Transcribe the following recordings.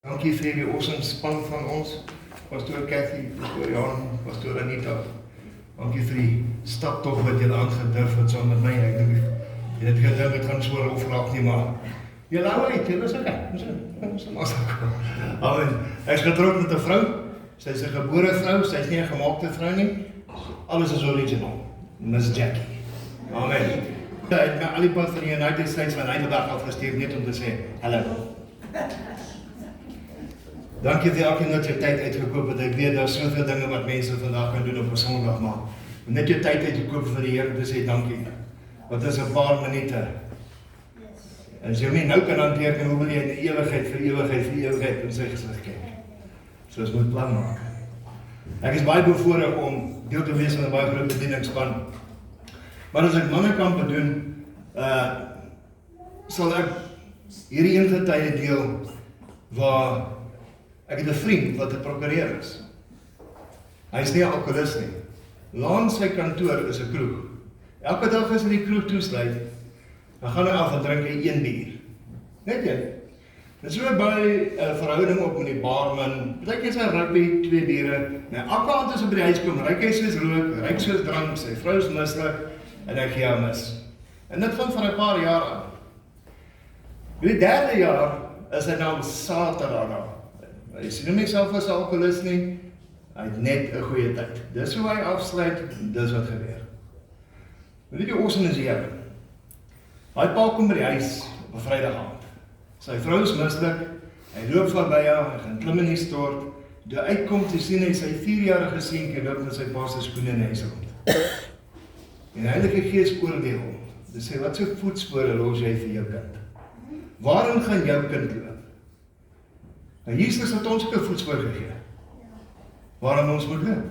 Dankie vir die awesome span van ons, Pastoor Cathy, Pastoor Jan, Pastoor Anita. Dankie vir die staptog wat julle aangedurf het saam met my. Ek dink jy het gedink het gaan so rof raak nie, maar julle hou uit, julle is okay. Ons is okay. Amen. Ek is getroud met 'n vrou. Sy is 'n gebore vrou, sy is nie 'n gemaakte vrou nie. Alles is original. Miss Jackie. Amen. Hy het my al die pad van die United States van Heidelberg afgestuur net om te sê hallo. Dankie vir elkeen wat jou tyd uitgekoop het. Ek weet daar is soveel dinge wat mense vandag kan doen op 'n Sondag, maar net jou tyd uitgekoop vir die Here om te sê dankie. Wat is 'n paar minute? As jy my nou kan hanteer, dan hoe wil jy in die ewigheid vir ewigheid in sy gesig kyk? So ons moet plan maak. Ek is baie bevoorreg om deel te wees van 'n baie groot bedieningsspan. Maar as ek mannekampe doen, sal ek hierdie een getuie deel waar ek het 'n vriend wat 'n prokureur is. Hy is nie 'n alkoholist nie. Langs sy kantoor is 'n kroeg. Elke dag as hy die kroeg toesluit, dan gaan hy af en drink hy 1 bier. Net een. Dit is so by 'n verhouding op met die barman. Partykeer sy rugby 2 biere. Nou elke aand as hy by die huis kom, ryk hy soos rook, ryk soos drank, sy vrou is mislik en hy gee haar mis. En dit gaan vir 'n paar jaar aan. In die 3de jaar is hy nou Saterdag daar. Hy sien nie self as 'n alkoholist nie. Hy het net 'n goeie tyd. Dis hoe hy afsluit, dis wat gebeur. Weet jy awesome is hier? Hy pa kom by die huis op 'n Vrydag aand. Sy vrou is mislik, hy loop verby haar, hy gaan klim in die stort, toe uitkom te sien hy sy 4-jarige seentjie loop met sy pa se skoene in die huis rond. En Heilige Gees oordeel hom. Dis sê, wat so voetspore los jy vir jou kind? Waarin gaan jou kind loop? Nou Jesus het ons ook 'n voetspoor gegee, waarin ons moet loop.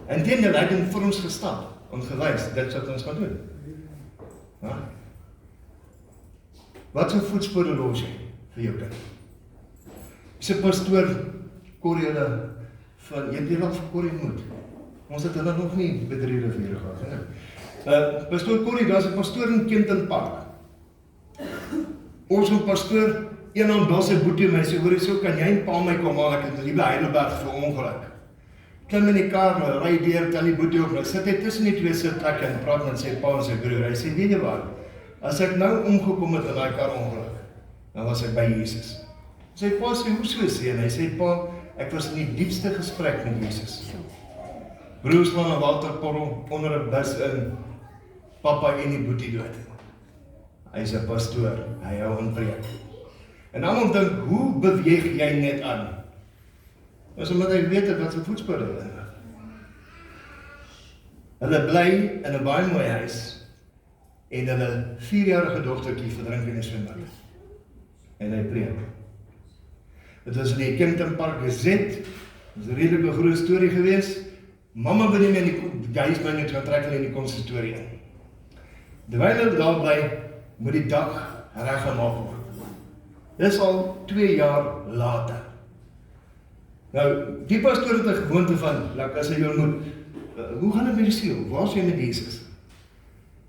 En teenoor hy het vir ons gestap, ons gewys, dit wat ons gaan doen. Ja? Wat so voetspore los jy vir jou kind? Sy pastoor Corrie hulle van, jy het wel vir Corrie moet. Ons het hulle nog nie by 3 riviere gehad. Pastoor Corrie, daar is 'n pastoor in Kentonpark. Ons moet pastoor eendag daar sy boetie my sê, hoor so, kan jy en pa my kom haal, ek het hier by Heidelberg vir ongeluk. Klim in die kar, ry deur, tel die boetie op, sit hy tussen die 2 sitplekke en praat met sy pa en sy broer. Hy sê, weet jy wat, as ek nou omgekom het in daai kar ongeluk, dan was ek by Jesus. Sy pa sê, hoe so sê, en hy sê, pa, ek was in die diepste gesprek met Jesus. Broer slaan 'n waterkorrel onder 'n bus in, papa en die boetie dood. Hy is 'n pastoor, hy hou 'n preek. En almal dink, hoe beweeg jy net aan? Dis omdat hy weet wat sy voetspore is. Hulle bly in 'n baie mooi huis en hulle 4-jarige dogtertjie verdrink in 'n swembad. En hy preek. Dit was in die Kentonpark Gazette. Dit is 'n redelike groot storie geweest. Mamma wil nie meer die huis by net gaan trek in die konsistorie in. Terwyl hulle daar bly, moet die dak reggemaak word. Dis al 2 jaar later. Nou, die pastoor het 'n gewoonte van, as hy jou ontmoet, hoe gaan dit met die siel? Waar is jy met Jesus?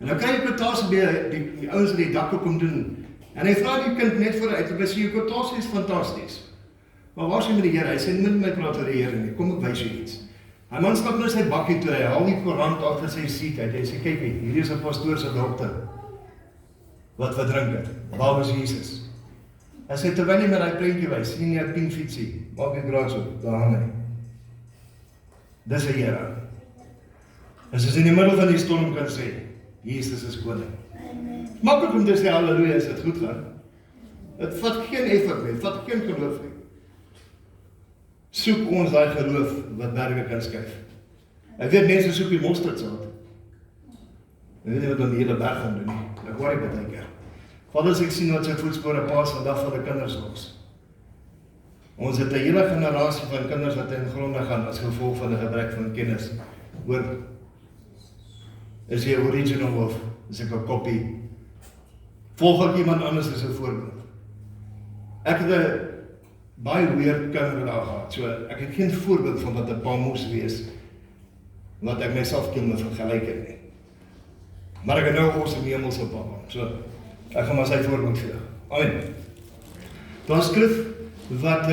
En nou kry jy kwotasie by die ouens wat die dakke kom doen. En hy vra die kind net vooruit, en hy sê, jou kwotasie is fantasties. Maar waar is jy met die Here? Hy sê, nie met my praat oor die Here nie, kom ek wys jou iets. Hy man stap nou sy bakkie toe, hy haal die koerant af vir sy seat uit, hy sê, kyk hierdie is 'n pastoor se dogter, wat verdrink het, waar was Jesus? Hy sê, terwyl hy met die prentjie wys, sien jy 'n pink fietsie, maak die graas op, daar hang hy. Dis 'n Here. As ons in die middel van die storm kan sê, Jesus is koning. Maklik om te sê, halleluja, as dit goed gaan. Dit vat geen effort nie, dit vat geen geloof nie. Soek ons daai geloof wat berge kan skuif. Ek weet mense soek die mosterdsaad. Ek weet nie wat dan die hele berg gaan doen nie. Ek hoor dit baie keer. Vader, as ek sien wat sy voetspore pas vandag vir die kinders los. Ons het 'n hele generasie van kinders wat in gronde gaan as gevolg van 'n gebrek van kennis. Hoor, is jy original of is ek 'n kopie? Volg ek iemand anders as 'n voorbeeld? Ek het 'n baie weird kinderdae gehad, so ek het geen voorbeeld van wat 'n pa moes wees, wat ek myself kan vergelyk het nie. Maar ek het nou ons in die hemelse pa, so ek gaan maar sy voorbeeld gee. Amen. Daar skrif wat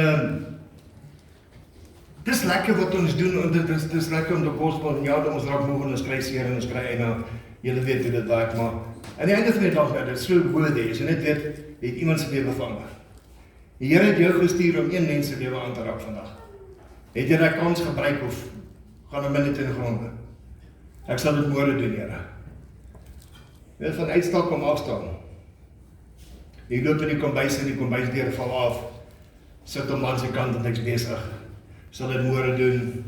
dis lekker wat ons doen, en dit is lekker om te gospel, en ja, ons raak moeg en ons kry seer en ons kry eina, julle weet hoe dit werk, maar aan die einde van die dag, dit is so worthy, as jy net weet, het iemand se lewe verander. Die Here het jou gestuur om een mens se lewe aan te raak vandag. Het jy daai kans gebruik of gaan 'n minuut in gronde? Ek sal dit môre doen, Here. Jy van uitstal kom afstaan. Jy loop in die kombuis en die kombuisdeur val af. Sit hom aan sy kant en ek's besig. Sal dit môre doen.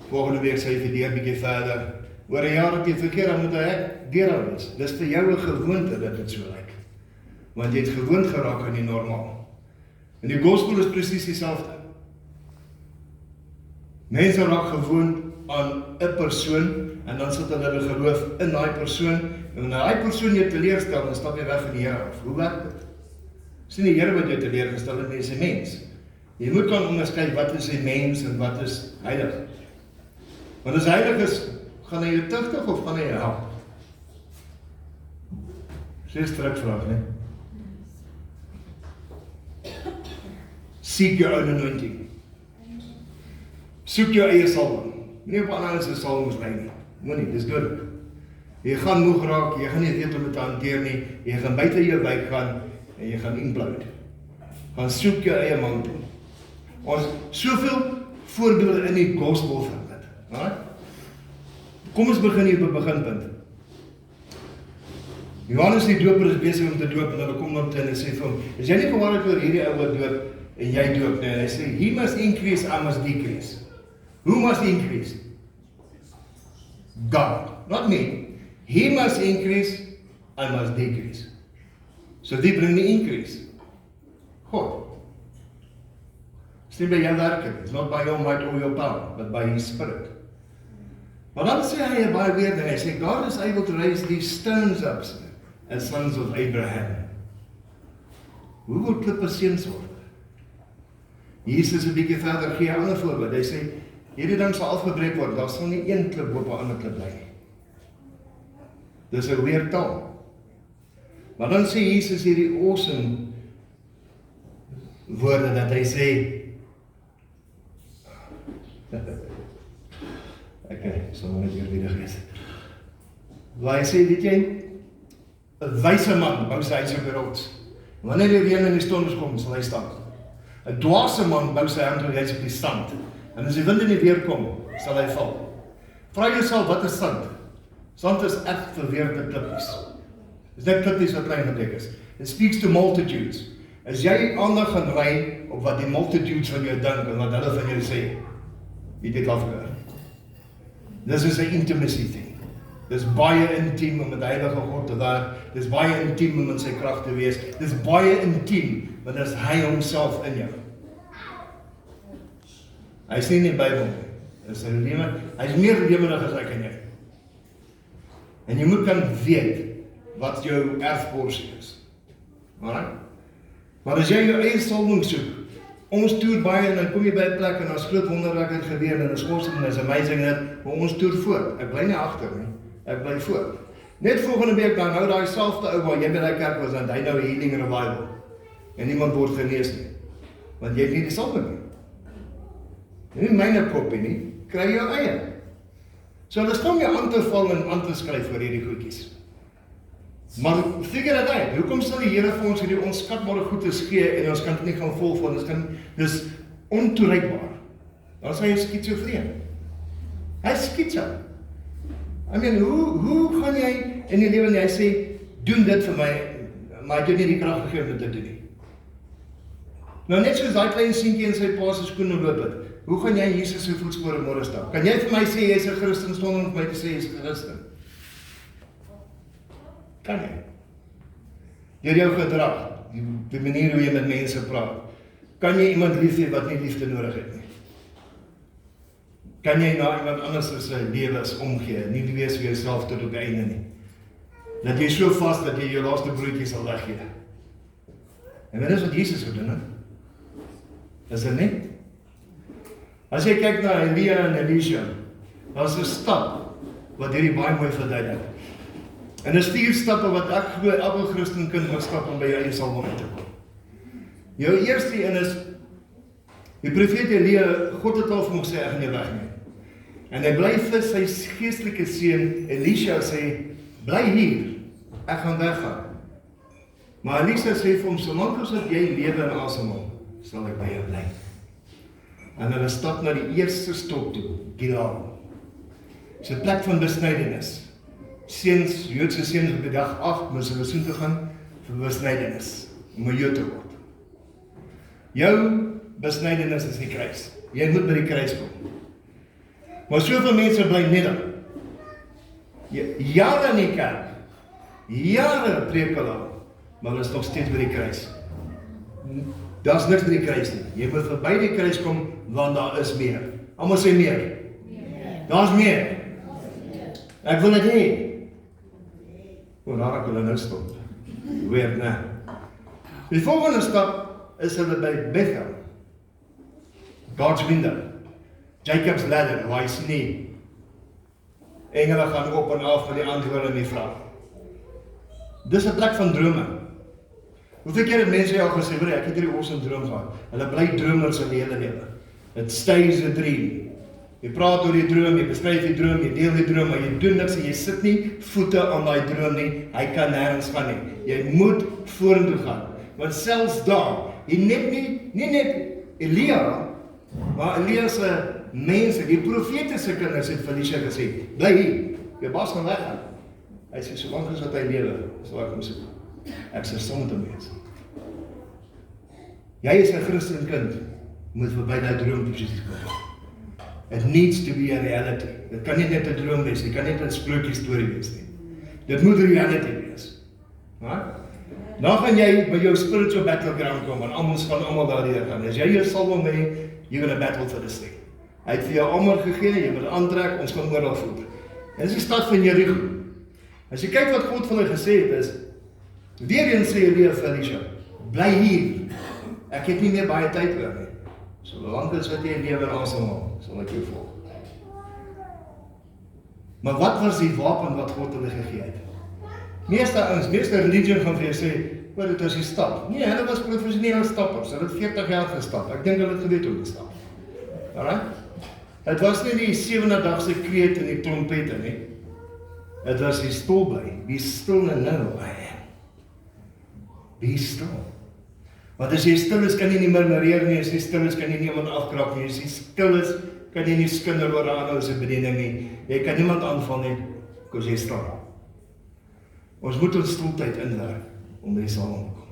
Volgende week sê jy vir deur bietjie verder. Oor 'n jaar het jy verkeer, dan moet ek deur hou wees. Dis vir jou 'n gewoonte dat dit so lyk. Want jy het gewoond geraak aan die normaal. En die gospel is presies dieselfde. Mense raak gewoond aan 'n persoon en dan sit hulle geloof in daai persoon en wanneer daai persoon jou teleurstel, dan stap jy weg van die Here af. Hoe werk dit? Dis nie die Here wat jou teleurgestel het, dis 'n mens. Jy moet kan onderskei wat is 'n mens en wat is heilig. Want as heilig is, gaan hy jou tugtig of gaan hy jou help? Dis 'n terugvraag, né? Seek your own anointing. Soek jou eie salwing. Nie op ander se salwings lê nie. Moenie, dis goed. Jy gaan moeg raak, jy gaan nie weet hoe om dit te hanteer nie. Jy gaan buite jou wyk gaan en jy gaan implode. Gaan soek jou eie mantel. Ons soveel voorbeelde in die gospel van dit. Right? Kom ons begin hier op 'n beginpunt. Johannes die Doper is besig om te doop en hulle kom dan toe en sê vir hom, is jy nie gewaarlik oor hierdie ou wat doop en jy doop nie? En hy sê, he must increase, I must decrease. Who must increase? God, not me. He must increase, I must decrease. So wie bring die increase? God. It's not by your werking, it's not by your might or your power, but by His Spirit. Maar dan sê hy baie weer ding, hy sê, God is able to raise these stones up as sons of Abraham. Hoe wil klippe seuns word? Jesus 'n bietjie verder gee 'n ander voorbeeld. Hy sê, hierdie ding sal afgebreek word, daar sal nie een klip op 'n ander klip bly nie. Dis 'n weer taal. Maar dan sê Jesus hierdie awesome woorde dat hy sê, okay, so moet ek weer gees. Waar hy sê, weet jy, 'n wyse man bou sy huis op die rots. Wanneer die reën en die storms kom, sal hy staan. 'n dwaase man bou sy huis op die sand. En as die wind en die weer kom, sal hy val. Vra jouself, wat is sand? Sand is echt verweerde klippies. Dis net klippies wat klein gebreek is. It speaks to multitudes. As jy aandag gaan ry op wat die multitudes van jou dink en wat hulle van jou sê, jy dit afgehoor. Dis is 'n intimacy thing. Dis baie intiem om met die Heilige God te werk. Dis baie intiem om in sy krag te wees. Dis baie intiem, want dis hy homself in jou. Hy sê in die Bybel, hy is meer lewendig as ek en jy. En jy moet kan weet wat jou erfporsie is. Alright? Maar as jy jou eie salwing soek, ons toer baie en dan kom jy by 'n plek en daar's groot wonderwerke gebeur en is awesome en is amazing net, maar ons toer voort. Ek bly nie agter nie. Ek bly voor. Net volgende week dan hou daai selfde ou waar jy by daai kerk was en hy nou 'n healing revival. En niemand word genees nie. Want jy het nie die salwing nie. Nie myne kopie nie, kry jou eie. So hulle staan jou aan te val en aan te skryf vir hierdie goedjies. Maar figure dit uit. Hoekom sal die Here vir ons hierdie onskatbare goedes gee en ons kan dit nie gaan volg van? Dis ontoereikbaar. Dan sê hy skitsofreen. Hy skitso. I mean, hoe gaan jy in die lewe en jy sê, doen dit vir my, maar jy het nie die krag gegee om dit te doen nie. Nou net soos daai klein seentjie in sy pa se skoene loop het, hoe gaan jy Jesus se voetspore môre stap? Kan jy vir my sê jy's 'n Christen sonder om vir my te sê jy's 'n Christen? Kan jy? Deur jou gedrag, die manier hoe jy met mense praat, kan jy iemand lief hê wat nie liefde nodig het nie? Kan jy na iemand anders se lewens omgee, nie wees vir jouself tot op die einde nie? Dat jy so vas dat jy jou laaste broodjie sal weggee. En dit is wat Jesus gedoen het. Is dit nie? As jy kyk na Elia en Elisha, daar's 'n stap wat hierdie baie mooi verduidelik. En dis 4 stappe wat ek glo elke Christen kind moet stap om by jou eie salwing te kom. Jou eerste een is Die profeet Elia, God het al vir hom gesê, ek gaan nie weg nie. En hy bly vir sy geestelike seun Elisha sê, bly hier, ek gaan weggaan. Maar Elisha sê vir hom, solank as wat jy lewe en asemhaal, sal ek by jou bly. En hulle stap na die eerste stop toe, Gilgal. Dis 'n plek van besnydenis. Seuns, Joodse seuns op die dag 8 moes hulle soontoe gaan vir besnydenis, om 'n Jood te word. Jou besnydenis is die kruis. Jy moet by die kruis kom. Maar soveel mense bly neder. Jare in die kerk, jare preek hulle, maar hulle is nog steeds by die kruis. Daar's niks by die kruis nie. Jy moet verby die kruis kom, want daar is meer. Almal sê meer. Daar's meer. Ek wil dit hê. Daar ek hulle nou stop. Weer, nee. Die volgende stap is hulle by Bethel. God's window. Jacob's ladder, waar hy sien nie. Engele gaan op en af met die antwoorde in die vraag. Dis 'n plek van drome. Hoeveel keer het mense al gesê, ek het hierdie awesome droom gehad. Hulle bly dromers in die hele lewe. It stays a dream. Jy praat oor die droom, jy beskryf die droom, jy deel die droom, maar jy doen niks en jy sit nie voete aan daai droom nie. Hy kan nêrens gaan nie. Jy moet vorentoe gaan. Want selfs daar, nie net Elia, maar Elia se mense, die profete se kinders het vir Elisha gesê, bly hier, jou baas gaan weggaan. Hy sê, solank as wat hy lewe, sal ek hom soek. Ek sal saam met hom wees. Jy is 'n Christen kind, moet verby daai droomposisie kom. It needs to be a reality. Dit kan nie net 'n droom wees, dit kan nie 'n sprokie storie wees nie. Dit moet 'n reality wees. Dan gaan jy by jou spiritual battleground kom, en almal daardeur gaan. As jy jou salwing het, you're gonna battle for this thing. Hy het vir jou almal gegee, jy moet aantrek, ons gaan oral voer. En dis die stad van Jericho. As jy kyk wat God van hulle gesê het is, weer eens sê Elia vir Elisha, bly hier, ek het nie meer baie tyd oor nie. Solank as wat jy lewe en asemhaal, sal ek jou volg. Maar wat was die wapen wat God hulle gegee het? Meeste religie gaan vir jou sê, maar dit is die stap. Nee, hulle was professionele stappers, hulle het 40 jaar gestap. Ek dink hulle het geweet hoe te stap. Alright? Het was nie die 7de-dagse kreet en die trompette nie. Het was die stil bly. Be still and know I am. Be still. Want as jy stil is, kan jy nie murmureer nie. As jy stil is, kan jy niemand afkrap nie. As jy stil is, kan jy nie skinder oor aanhou se bediening nie. Jy kan niemand aanval nie, because jy stil. Ons moet ons stiltyd inwerk om by die salwing te kom.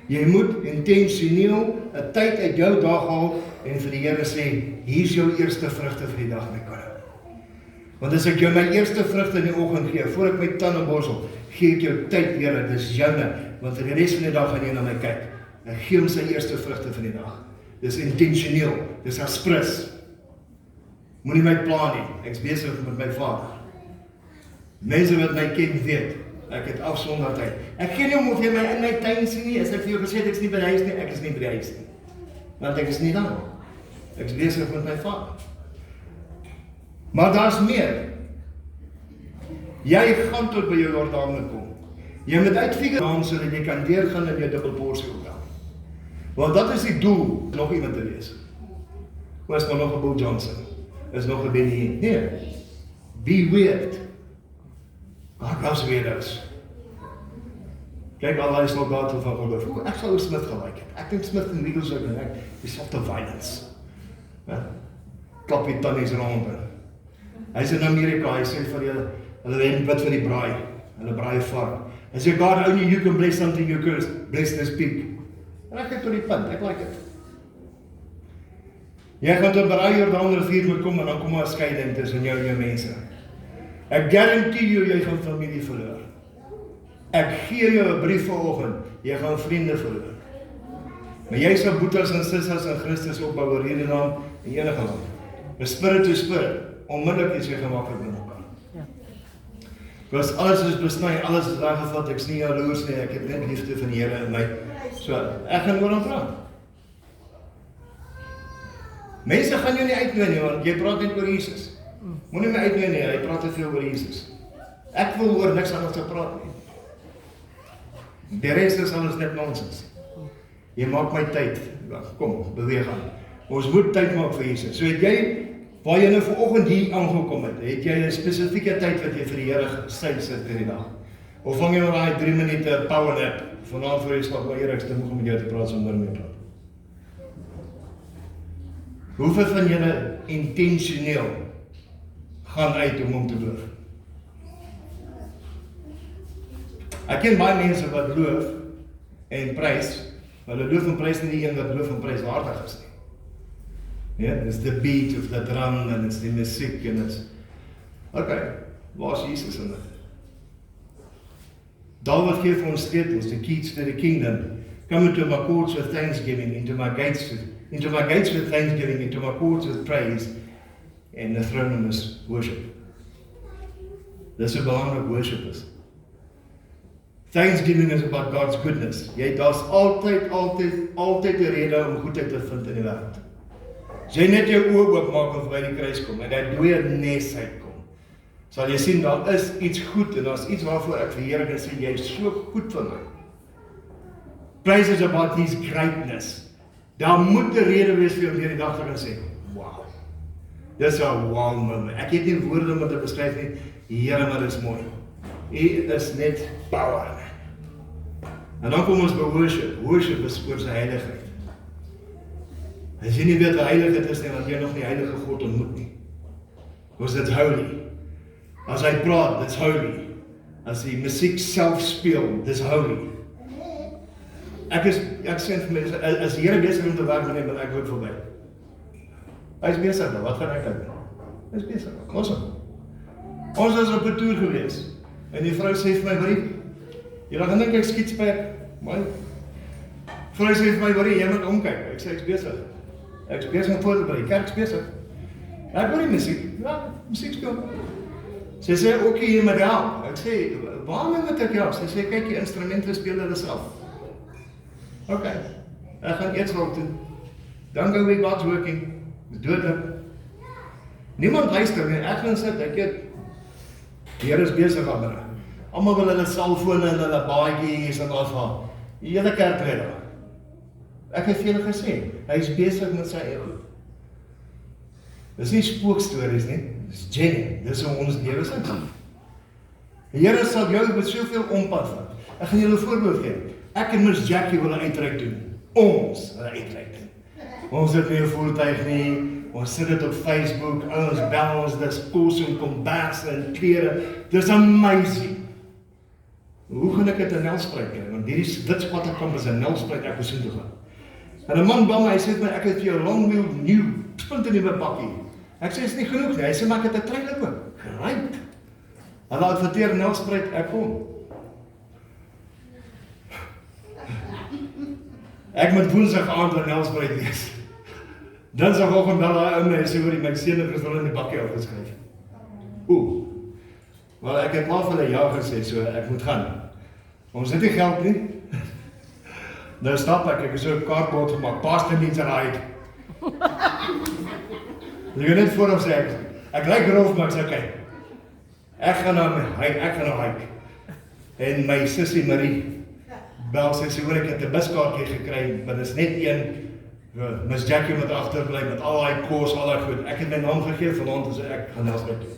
Jy moet intentioneel 'n tyd uit jou dag haal en vir die Here sê, hier's jou eerste vrugte vir die dag, my koning. Want as ek jou my eerste vrugte in die oggend gee, voor ek my tande borsel, gee ek jou tyd, Here, dis joune, want vir die res van die dag gaan jy na my kyk. Ek gee hom sy eerste vrugte vir die dag. Dis intentioneel, dis aspris. Moenie my pla nie, ek's besig met my Vader. Mense wat my ken weet, ek het afsondertyd. Ek gee nie om of jy my in my tuin sien nie, as ek vir jou gesê het, ek is nie by die huis nie, ek is nie by die huis nie. Want ek is nie daar. Ek is besig met my Vader. Maar daar's meer. Jy gaan tot by jou Jordaan kom. Jy moet uitfigure aan sodat jy kan deurgaan en jou dubbelporsie optel. Want dat is die doel, nog iemand te wees. Hoe is maar nog 'n Bill Johnson? Is nog 'n Benny Hinn? Nee. Be weird. God loves weirdos. Kyk al die soldaten van God. Ek sou Smith gelyk het. Ek dink Smith en Wiggles ook gelyk. Dieselfde violence. Klap die tannies rond. Hy is in Amerika, hy sê vir julle, hulle bid vir die braai. Hulle braai vark. Hy sê, God, only you can bless something you cursed. Bless this pig. En ek het tot die punt, ek like het. Jy gaan tot by die Jordaanrivier moet kom, en dan kom 'n skeiding tussen jou en jou mense. Ek guarantee jy gaan familie verloor. Ek gee jou 'n brief vanoggend, jy gaan vriende verloor. Maar jy sal boetas en sissas in Christus opbou oor hierdie naam en enige land. The spirit to spirit, onmiddellik is jy gemaklik met mekaar. Want alles is besny, alles is weggevat, ek is nie jaloers nie, ek het net liefde van die Here in my. So, ek gaan oor hom praat. Mense gaan jou nie uitnooi nie, want jy praat net oor Jesus. Moenie my uitnooi nie, hy praat te veel oor Jesus. Ek wil oor niks anders te praat nie. Die rest is alles net nonsens. Jy maak my tyd, kom, beweeg aan. Ons moet tyd maak vir Jesus. So het jy, waar jy nou vanoggend hier aangekom het jy 'n spesifieke tyd wat jy vir die Here gesê sit in die dag? Of vang jy maar daai 3 minute power nap, vanaand voor jy slaap, maar Here, ek is te moeg om met jou te praat, so môre mee praat. Hoeveel van julle intentioneel gaan uit om hom te loof? Ek ken baie mense wat loof en prys, maar hulle loof en prys nie die een wat loof en prys waardig is nie. Ja, dis the beat of the drum en dis die musiek en dis. Okay, waar is Jesus in dit? Dawid gee vir ons sleutels, the keys to the kingdom. Come into my courts with thanksgiving, into my gates with thanksgiving, into my courts with praise, and the throne is worship. Dis hoe belangrik worship is. Thanksgiving is about God's goodness. Daar's altyd 'n rede om goedheid te vind in die wêreld. As jy net jou oë oopmaak en verby die kruis kom en daai dooie nes uitkom, sal jy sien daar is iets goed en daar's iets waarvoor ek vir die Here kan sê, jy is so goed vir my. Praise is about His greatness. Daar moet 'n rede wees vir jou om hierdie dag te kan sê, wow. Dis 'n wow moment. Ek het nie woorde om dit te beskryf nie. Here, maar dis mooi. Hy is net power. En dan kom ons by worship. Worship is oor sy heiligheid. As jy nie weet wat heiligheid is nie, want jy nog nie heilige God ontmoet nie. Want dit holy. As hy praat, dit's holy. As die musiek self speel, dis holy. Ek sê vir mense, as die Here besig om te werk met my, dan ek word verby. Hy is besig nou, wat gaan ek doen? Hy is besig, ons is op 'n toer gewees, en die vrou sê vir my, "Marie, jy gaan dink ek skietspek, man." Vrou sê vir my, "Marie, jy moet omkyk." Ek sê, ek is besig om voor te berei, kerk is besig. Ek hoor die musiek, ja, musiek speel. Sy sê, "Oké, jy moet help." Ek sê, "Waarom moet ek help?" Sy sê, "Kyk, die instrumente speel hulle self." Okay, ek gaan eers wat doen. Dan go with God's working. Doodlik. Niemand luister nie, ek gaan sit, ek het, die Here is besig aan hulle. Almal wil hulle selfone en hulle baadjies en afhaal. Die hele kerk red daar. Ek het vir julle gesê, hy is besig met sy eie goed. Dis nie spookstories nie, dis genuine, dis hoe ons lewe is. Die Here sal jou met soveel ompad vat. Ek gaan julle 'n voorbeeld gee. Ek en Miss Jackie wil 'n uitreik doen. Ons wil 'n uitreik doen. Ons het nie 'n voertuig nie, ons sit dit op Facebook, ons bel ons, dis kos en kombers en klere, dis amazing. Hoe gaan ek dit in Nelspruit kry? Want hierdie witspatterkamp is in Nelspruit, ek moet toe gaan. En 'n man bel my, hy sê vir my, ek het vir jou long wheel nieuw, splinternuwe bakkie. Ek sê, is nie genoeg nie, hy sê, maar ek het 'n trailer ook. Great. Hulle adverteer in Nelspruit, ek kom. Ek moet woensdag aand in Nelspruit wees. Dinsdagoggend bel hy my en sê hoor my seun het gestel in die bakkie afgeskryf. Wel ek het maar vir hulle ja gesê, so ek moet gaan. Ons het nie geld nie. Nou stap ek het so 'n kaartbord gemaak, pastor needs a ride. Jy net voorop sê ek lyk rof, maar ek sê okay. Ek gaan nou hike. En my sussie Marie bel sê hoor ek het 'n buskaartjie gekry, maar dis net een. Miss Jackie moet agterbly met al daai kos, al daai goed. Ek het my naam gegee vanaand en sê ek gaan Nelspruit toe.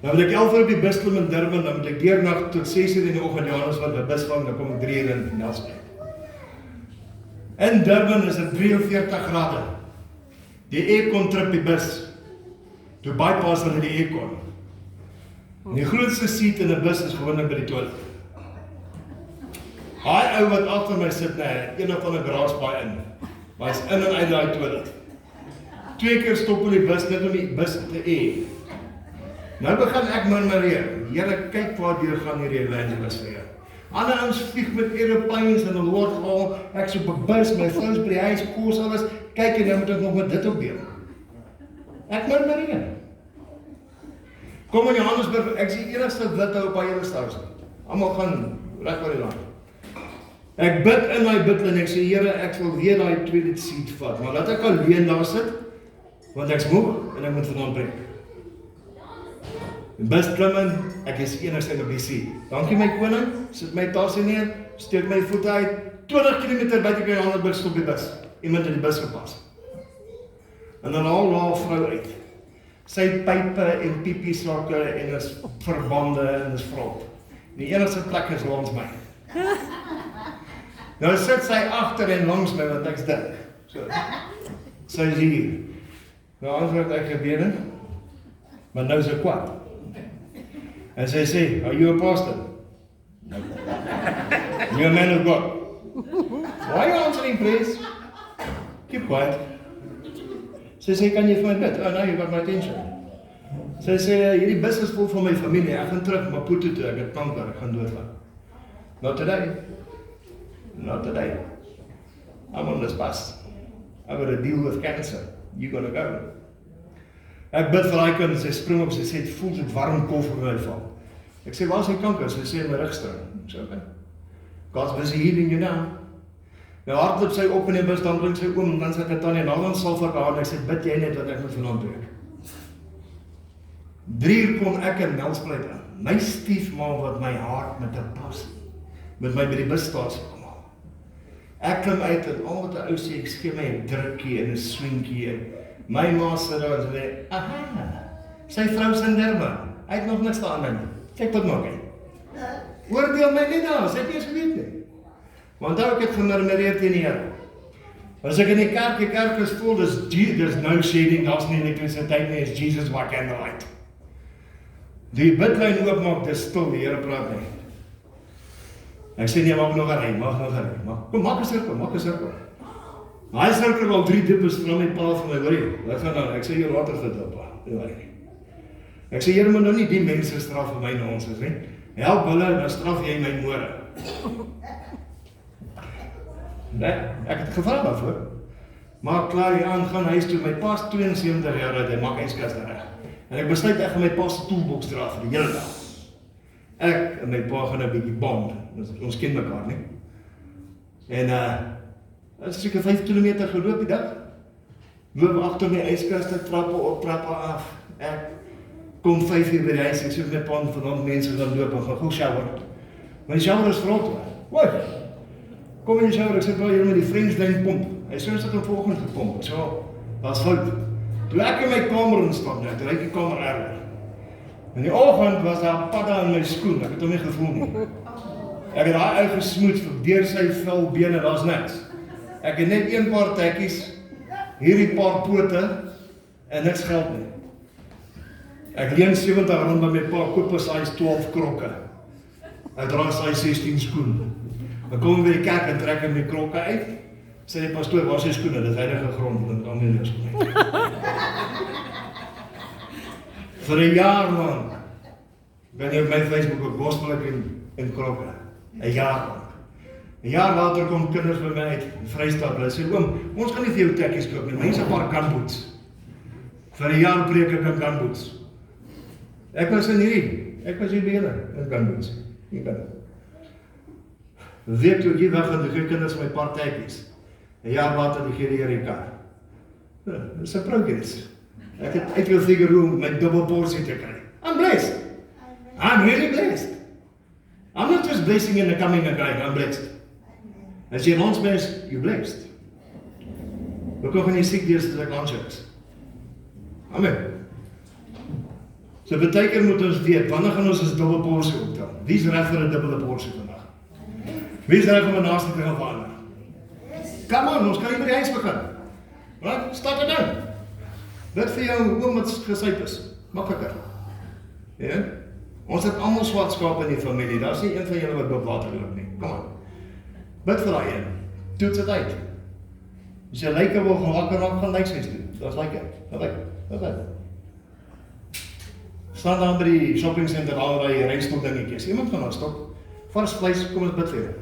Dan moet ek 11 uur op die bus klim in Durban, dan moet ek deurnag tot 6 uur in die oggend Johannesburg by bus vang, dan kom ek 3 uur in Nelspruit. In Durban is dit 43 grade. Die aircon trip die bus. Toe bypass hulle die aircon. Die grootste seat in 'n bus is gewoonlik by die toilet. Daai ou wat agter my sit, een of ander graaspaai in. Maar is in en uit daai toilet. 2 keer stop in die bus net om die bus te eet. Nou begin ek murmureer. Here, kyk waar deur gaan hierdie evangelis vir jou. Ander ouens vlieg met aeroplanes en hulle word al ek so op 'n bus, my vrous by die huis, kos alles. Kyk en nou moet ek nog met dit op deel. Ek murmureer. Kom in Johannesburg, ek is die enigste wit ou op daai hele stasie. Almal gaan reg oor die land. Ek bid in my bid en ek sê, Here, ek wil weer daai toilet seat vat, maar laat ek alleen daar sit, want ek's moeg en ek moet vanaand preek. En bus klim in, ek is die enigste op die seat. Dankie my koning, sit my tasie neer, steek my voete uit, 20 km buite by Johannesburg stop die bus. Iemand in die bus gepas. En dan haal haar vrou uit. Sy het pype en piepiesakke en is verbande en is vrot. Die enigste plek is langs my. Nou sit sy agter en langs my, want ek's dik. So. Sy is hier. Nou antwoord ek gebede, maar nou is ek kwaad. En sy sê, are you a pastor? No. You're a man of God. Why are you answering, please? Keep quiet. Sy sê, kan jy vir my bid? Oh, now you got my attention. Sy sê, hierdie bus is vol van my familie, ek gaan terug Maputo toe, ek het kanker, ek gaan doodgaan. Not today. Not today. I'm on this bus. I've got to deal with cancer. You gotta go. Ek bid vir die kind, sy spring op, sy sê, het voel dit warm kof op my val. Ek sê, waar is die kanker? Sy sê, my rugstring. Ek sê, okay. God's busy healing you now. Nou hardloop sy op in die bus, dan bring sy oom, en dan sê ek Tannie, nou dan sal vir haar, en ek sê, bid jy net wat ek moet vanaand doen. 3 uur kom ek in Nelspruit aan. My stiefma wat my hart met 'n passie, met my by die busstasie kom haal. Ek klim uit en al wat 'n ou sê, ek gee my 'n drukkie en 'n swinkie en my ma sit daar en sê, aha, sy vrou se derme, hy het nog niks aan my. Kyk wat maak hy. Oordeel my nie nou, sy het nie eens geweet nie. Want nou ek het gemurmureer teen die Here. As ek in die kerk is vol, there's no shading, daar's nie elektrisiteit nie, is Jesus wat candlelight. Die bidlyn oopmaak, dis stil, die Here praat nie. Ek sê nie, maak nog 'n ry, kom, maak 'n sirkel. Hy sirkel al 3 diep is van my pa van my, hoor jy, wat gaan dan, ek sê jy water gedop, ek sê, Here moet nou nie die mense straf vir my nonsens nie, help hulle, dan straf jy my môre. Nee, ek het gevra daarvoor, maar klaar hier aan, gaan huis toe, my pa is 72 jaar oud, hy maak ijskaste reg, en ek besluit ek gaan my pa se toolbox dra vir die hele dag. Ek en my pa gaan 'n bietjie bond, ons ken mekaar nie, en dit is seker 5 kilometer geloop die dag, loop agter my ijskaste, trappe op, trappe af, ek kom 5 uur by die huis, ek soek my pa van mense gaan loop, en gaan gou shower, my shower is vrot, hoor, kom in die shower, ek sê, jy met die French pomp, hy sê, ons het hom vanoggend gepomp, so, was fout, toe ek in my kamer instap, nou, toe lyk die kamer erger, in die oggend was daar padda in my skoen, ek het hom nie gevoel nie, ek het daar uitgesmoed, deur sy vel bene, daar's niks, ek het net 1 paar tekkies, hierdie paar pote, en niks geld nie, ek leen 70 rand by my pa, koop as hy 12 krokke, ek dra sy 16 skoen, ek kom by die kerk en trek in die krokke uit, sê die pastoor, waar is die skoene, dit is heilige grond, en dan nie skoene. Vir 'n jaar lang, ben jy op my Facebook op Gospel in krokke, 'n jaar lang. 'n jaar later kom kinders by my uit, in Vrystaat, hulle sê, oom, ons gaan nie vir jou tekkies koop nie, mense 'n paar gunboots. Vir 'n jaar preek ek in gunboots. Ek was hier bene in gunboots. Hier kan. Week toe jy weg en die kinders my paar tekkies. 'n jaar later die gee die Here die kar. Dis 'n progress. Ek het uitgefigure hoe om my dubbel porsie te kry. I'm blessed. I'm really blessed. I'm not just blessing in the coming and going, I'm blessed. As jy langs my is, you're blessed. Hoekom gaan jy siek wees as ek langs jou is? Amen. So baie keer moet ons weet, wanneer gaan ons ons dubbel porsie optel? Wie is reg vir 'n dubbele porsie vandag? Wie is reg om 'n naaste te gaan verander? Come on, ons kan nie by die huis begin. Right? Start it down. Dit vir jou oom wat gesyp is. Makliker. Ja? Ons het almal swart skape in die familie. Daar's nie een van julle wat op water loop nie. Kom aan. Bid vir daai een. Toets dit uit. As jy lyke wil gewakker raak, gaan lykshuis toe. Daar's lyke. Wat lyk? Staan daar by die shopping center al daai rystok dingetjies. Iemand gaan daar stop. Vars vleis, kom ons bid vir jou.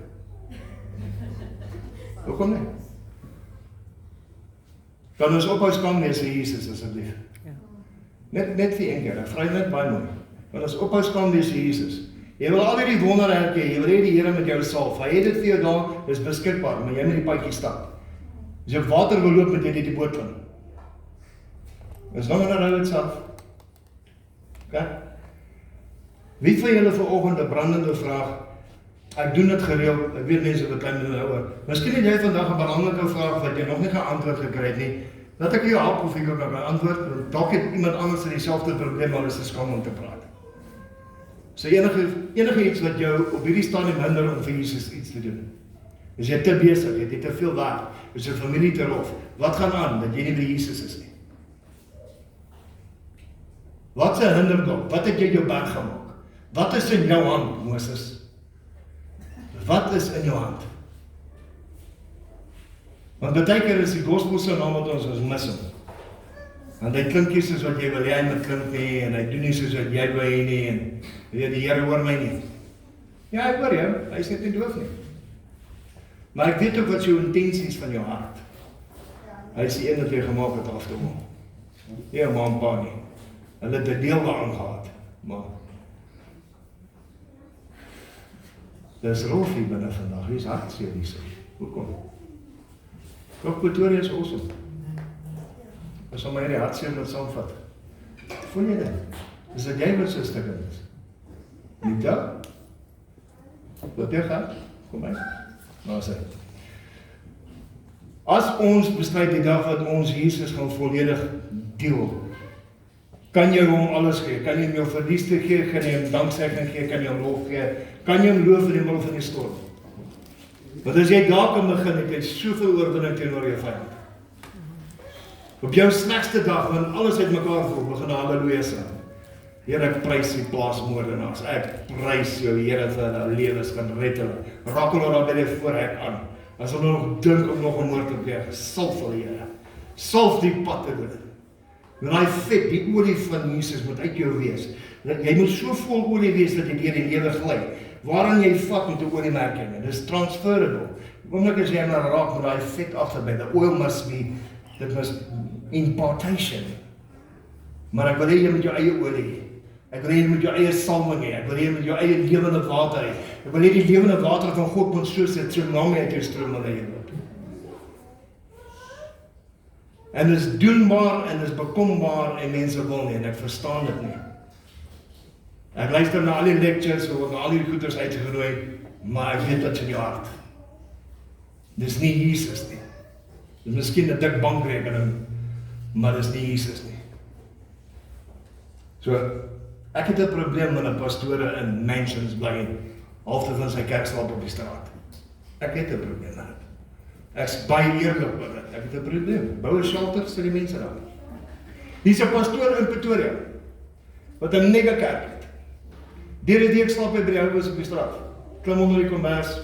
Hoekom nie? Kan ons ophou skam wees vir Jesus asseblief? Net vir een keer, ek vry net baie mooi. Kan ons ophou skam wees vir Jesus? Jy wil al die wonderwerke hê, jy wil hê die Here met jou salf. Hy het dit vir jou daar, dis beskikbaar, maar jy moet die padjie stap. As jy op water wil loop, moet jy net die boot klim. Dis nou onderhou dit self. Okay? Wie van julle vanoggend 'n brandende vraag? Ek doen dit gereeld, ek weet mense wat klein en ouer. Miskien het jy vandag 'n belangrike vraag wat jy nog nie geantwoord gekry het nie. Laat ek jou help of ek kan antwoord, want dalk het iemand anders in dieselfde probleem, maar is te skaam om te praat. So enige iets wat jou op hierdie stadium hinder om vir Jesus iets te doen. Is jy te besig, het jy te veel werk, is jou familie te rof. Wat gaan aan, dat jy nie by Jesus is nie? Wat is 'n hinderdop? Wat het jy jou berg gemaak? Wat is in jou hand, Moses? Wat is in jou hand? Want baie keer is die gospel so naam wat ons mis hom. Want hy klink nie soos wat jy wil hê hy moet klink nie, en hy doen nie soos wat jy wil hê nie, en die Here hoor my nie. Ja, ek hoor jou, hy is net nie doof nie. Maar ek weet ook wat jou intensies van jou hart. Hy is die een wat jy gemaak het af te kom. Nie ma en pa nie. Hulle het 'n deel daaraan gehad, maar dis rof hier binne vandag, hier is hartseer hier sê. Hoekom? Ook Pretoria is awesome. As om my die hartseer moet saamvat. Voel jy dit? Is dat jy wat so stikkend is? Niet jou? Wat jy gaan? Kom my. Nou sê. As ons besluit die dag wat ons Jesus gaan volledig deel, kan jy hom alles gee, kan jy hom jou verdienste gee, kan jy hom danksegging gee, kan jy hom lof gee, kan jy hom loof in die middel van die storm. Want as jy daar kan begin, het jy soveel oorwinning teenoor jou vyand. Op jou slegste dag, wanneer alles uitmekaar val, begin halleluja sing. Here, ek prys die plaasmoordenaars, ek prys jou Here vir hulle lewens gaan red hulle. Raak hulle daar by die voorhek aan. As hulle nog dink om nog 'n moord te pleeg, salf hulle Here. Salf die pad te doen. En daai vet, die olie van Jesus moet uit jou wees. Jy moet so vol olie wees dat jy deur die lewe gly. Waaraan jy vat met 'n oliemerking, dis transferable. Oomblik as jy maar raak met daai vet agterby, the oil must be, dit must impartation. Maar ek wil hê jy met jou eie olie hê. Ek wil hê jy met jou eie salwing hê. Ek wil hê jy met jou eie lewende water hê. Ek wil hê die lewende water van God moet soos 'n tsunami uit jou stroom in jou loop. En dit is doenbaar en dit is bekombaar en mense wil nie, en ek verstaan dit nie. Ek luister na al die lectures, word na al die goeders uitgenooi, maar ek weet wat in jou hart. Dis nie Jesus nie. Dis miskien 'n dik bankrekening, maar dis nie Jesus nie. So, ek het 'n probleem met 'n pastore in mansions bly, halfte van sy kerk slaap op die straat. Ek het 'n probleem met dit. Ek's baie eerlik oor dit. Ek het 'n probleem. Bou 'n shelter vir die mense daar. Hier's 'n pastoor in Pretoria wat 'n mega kerk het. Deur die week slaap hy by die ouens op die straat. Klim onder die kombers.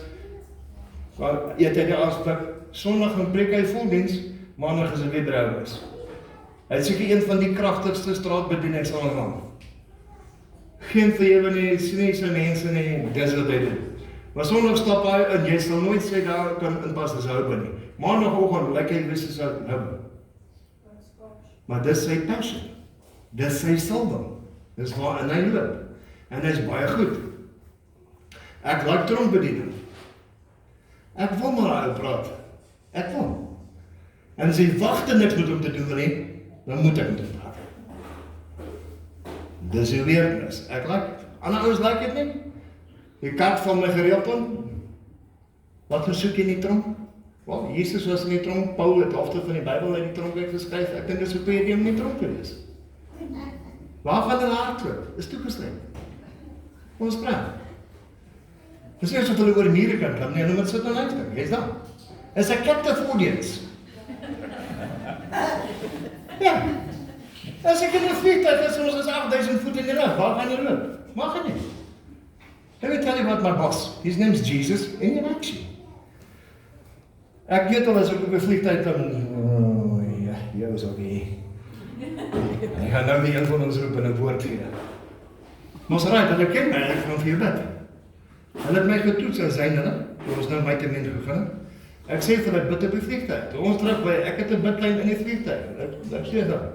Maar eet hy die aspek. Sondag gaan preek hy voldiens, maandag is hy weer by die ouens. Hy het seker een van die kragtigste straatbedienings aangaan. Geen verhewe nie, sien nie sy mense nie, dis wat hy doen. Maar Sondag stap hy en jy sal nooit sê daar kan inpas as hou nie. Maandagoggend lyk hy wys as hou. Maar dis sy passion. Dis sy salwing. Dis waar in hy loop. En hy is baie goed. Ek like trompbediening. Ek wil maar ou praat. Ek wil. En as hy wagte niks met hom te doen wil hê, dan moet ek met hom praat. Dis die weirdness. Ek like dit. Ander ouens like dit nie. Die kaart van my gereeld aan. Wat versoek jy in die tronk? Wel, Jesus was in die tronk, Paul het halfte van die Bybel uit die tronk uitgeskryf. Ek dink dis 'n goeie idee om in die tronk te wees. Waar gaan hulle hardloop? Is toegesluit. Ons praat. Dis nie asof hulle oor mure kan klim nie, hulle moet sit en luister. Jy's daar. Is 'n captive audience. Ja. As ek in 'n vliegtuig is, ons is 8000 voet in die lug. Waar gaan jy loop? Mag jy nie. Let me tell you about my boss. His name's Jesus in action. Ek weet al as ek op 'n vliegtuig dan, ja, jy is ook hier. Hy gaan nou nie een van ons roep en 'n woord gee. Ons raai, hulle ken my, ek gaan vir jou bid. Hulle het my getoets en sy hulle, toe ons nou my termyn gegaan. Ek sê vir hulle, bid op die vliegtuig. Toe ons terug by, ek het 'n bidlyn in die vliegtuig. Ek sê dan.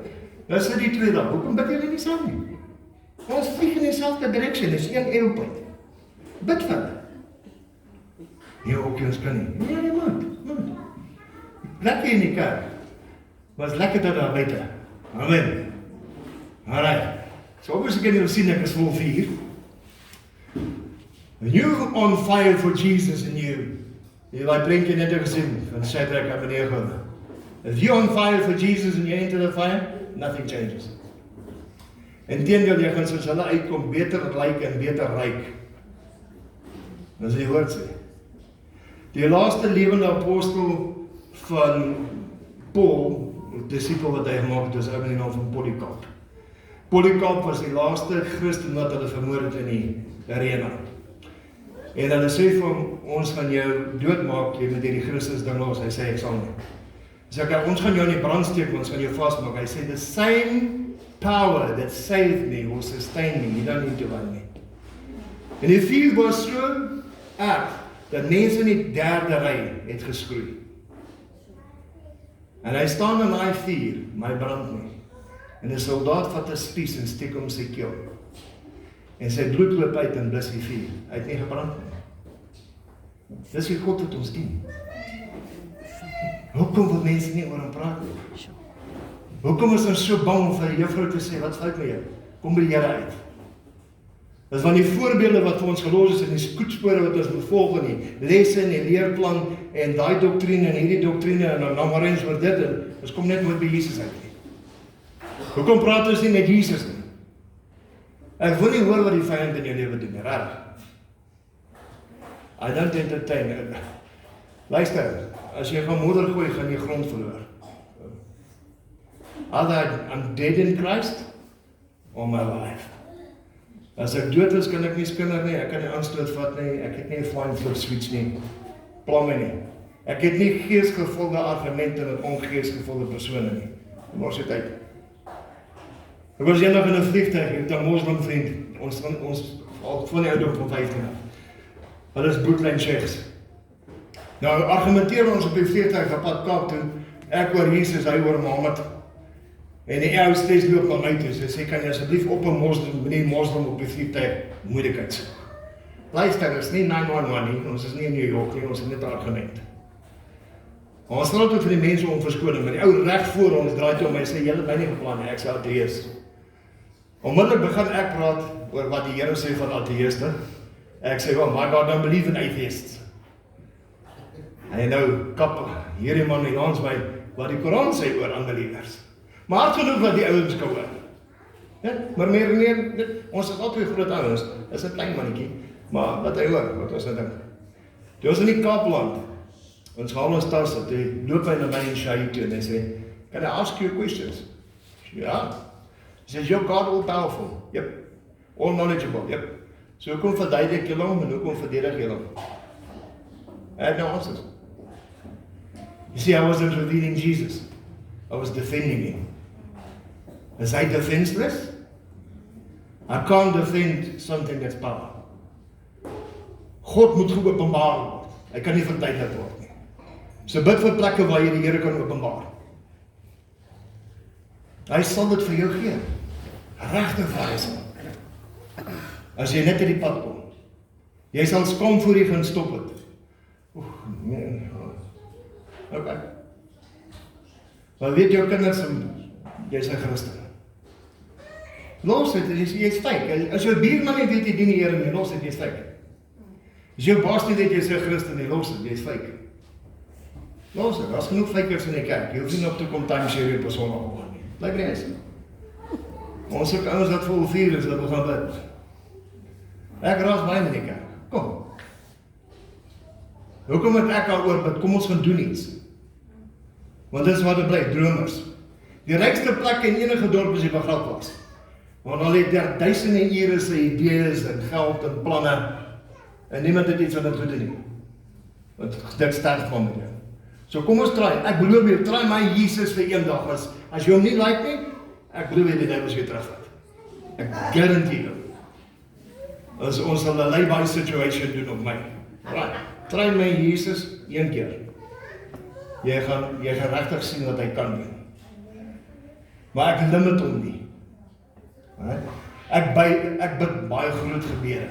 Nou sit die twee daar, hoekom bid julle nie saam nie? Ons vlieg in dieselfde direksie, dis een airplane. Bid vir hulle. Nee, ook ons kan nie. Nee, jy moet. Lekker in die kerk. Was lekker dat daar buite. Amen. Alright. So obviously kan jy sien ek is vol vuur. You on fire for Jesus and you. Jy daai prentjie net gesien van Shadrach en Abednego. If you're on fire for Jesus and you enter the fire, nothing changes. Inteendeel, jy gaan soos hulle uitkom, beter lyk en beter ryk. Dis die woord sê. Die laaste lewende apostel van Paul, discipel wat hy gemaak het, is ook in die naam van Polycarp. Polycarp was die laaste Christen wat hulle vermoor het in die arena. En hulle sê vir hom, ons gaan jou doodmaak, jy moet hierdie Christus ding los. Hy sê, ek sal nie. Hy sê, ons gaan jou in die brand steek, ons gaan jou vastmaak. Hy sê, the same power that saved me will sustain me. You don't need to run me. En die vuur was so erg, dat mense in die derde ry het geskroei. En hy staan in daai vuur, maar hy brand nie. En 'n soldaat vat 'n spies en steek hom sy keel. En sy bloed loop uit en blus die vuur. Hy het nie gebrand nie. Dis wie God het ons dien. Hoekom wil mense nie oor hom praat nie? Hoekom is ons so bang vir die juffrou te sê, wat fout met jou? Kom by die Here uit. Dis van die voorbeelde wat vir ons gelos is in die spoedspore wat ons moet volg in die lesse en die leerplan en daai doktrine en hierdie doktrine en dan maar eens oor dit en ons kom net nooit by Jesus uit nie. Hoekom praat ons nie met Jesus nie? Ek wil nie hoor wat die vyand in jou lewe doen, reg. I don't entertain. Luister, as jy gaan modder gooi, gaan jy grond verloor. Either I'm dead in Christ or my life. As ek dood is, kan ek nie skinder nie, ek kan nie aanstoot vat nie, ek het nie 'n flying flip switch nie, plamme nie. Ek het nie geesgevulde argumente met ongeesgevulde persone nie. Mors dit uit. Ek was eendag in 'n vliegtuig, ek het 'n moslim vriend, ons al van die ouderdom van 15 af. Hulle is Brooklyn Sheikhs. Nou argumenteer ons op die vliegtuig op pad Kaap toe, ek oor Jesus, hy oor Mohammed. En die ou steeds loop na my toe, sy sê, kan jy asseblief op 'n moslim op die vliegtuig moeilikheid soek. Luister, is nie 911 nie, ons is nie in New York nie, ons is net 'n argument. Ons vra tot vir die mense om verskoning, maar die ou reg voor ons draai toe om my sê, julle het my nie geplan nie, ek sê ateïs. Onmiddellik begin ek praat oor wat die Here sê van ateïste. Ek sê, well, my God don't believe in atheists. En nou kap hierdie man en ons my wat die Koran sê oor unbelievers. Maar hard genoeg wat die ouens kan hoor. Ja, maar meer, ons is altyd groot ouens, is 'n klein mannetjie, maar wat hy hoor, wat ons nou dink. Toe ons in die Kaapland, ons haal ons tas, toe loop hy na my en Shai toe en hy sê, can I ask you questions? Ja. He says, you're God all powerful. Yep. All knowledgeable. Yep. So hoekom verduidelik jy hom en hoekom verdedig jy hom? I have no answers. You see, I wasn't revealing Jesus. I was defending him. Is hy defenseless? I can't defend something that's power. God moet geopenbaar word. Hy kan nie verduidelik word nie. So bid vir plekke waar jy die Here kan openbaar. Hy sal dit vir jou gee. Regte wysheid. As jy net in die pad kom. Jy sal skam voor jy gaan stop het. Nee. Okay. Maar weet jou kinders, jy's 'n Christen. Los dit, jy's fake. As jou buurman nie weet jy dien die Here nie, los dit, jy's fake. As jou baas nie weet jy's 'n Christen nie, los dit, jy's fake. Los dit, daar's genoeg fakers in die kerk. Jy hoef nie op toe kom timeshare op 'n Sondagoggend nie. Blyk nie eens. Ons het ouens wat vol vuur is, dat ons gaan bid. Ek raas baie in die kerk. Kom. Hoekom het ek daaroor bid? Kom ons gaan doen iets. Want dit is wat dit bly, dromers. Die rykste plek in enige dorp is die begrafplaas. Want al het daar duisende ure se idees en geld en planne en niemand het iets aan dit gedoen nie. Want dit sterf van met jou. So kom ons try. Ek beloof jou, try my Jesus vir eendag. As jy hom nie like nie, ek beloof jy die duiwels weer terugvat. Ek guarantee jou. As ons sal 'n lay-by situation doen op my. Right. Try my Jesus een keer. Jy gaan regtig sien wat hy kan doen. Maar ek limit hom nie. Ek bid baie groot gebede.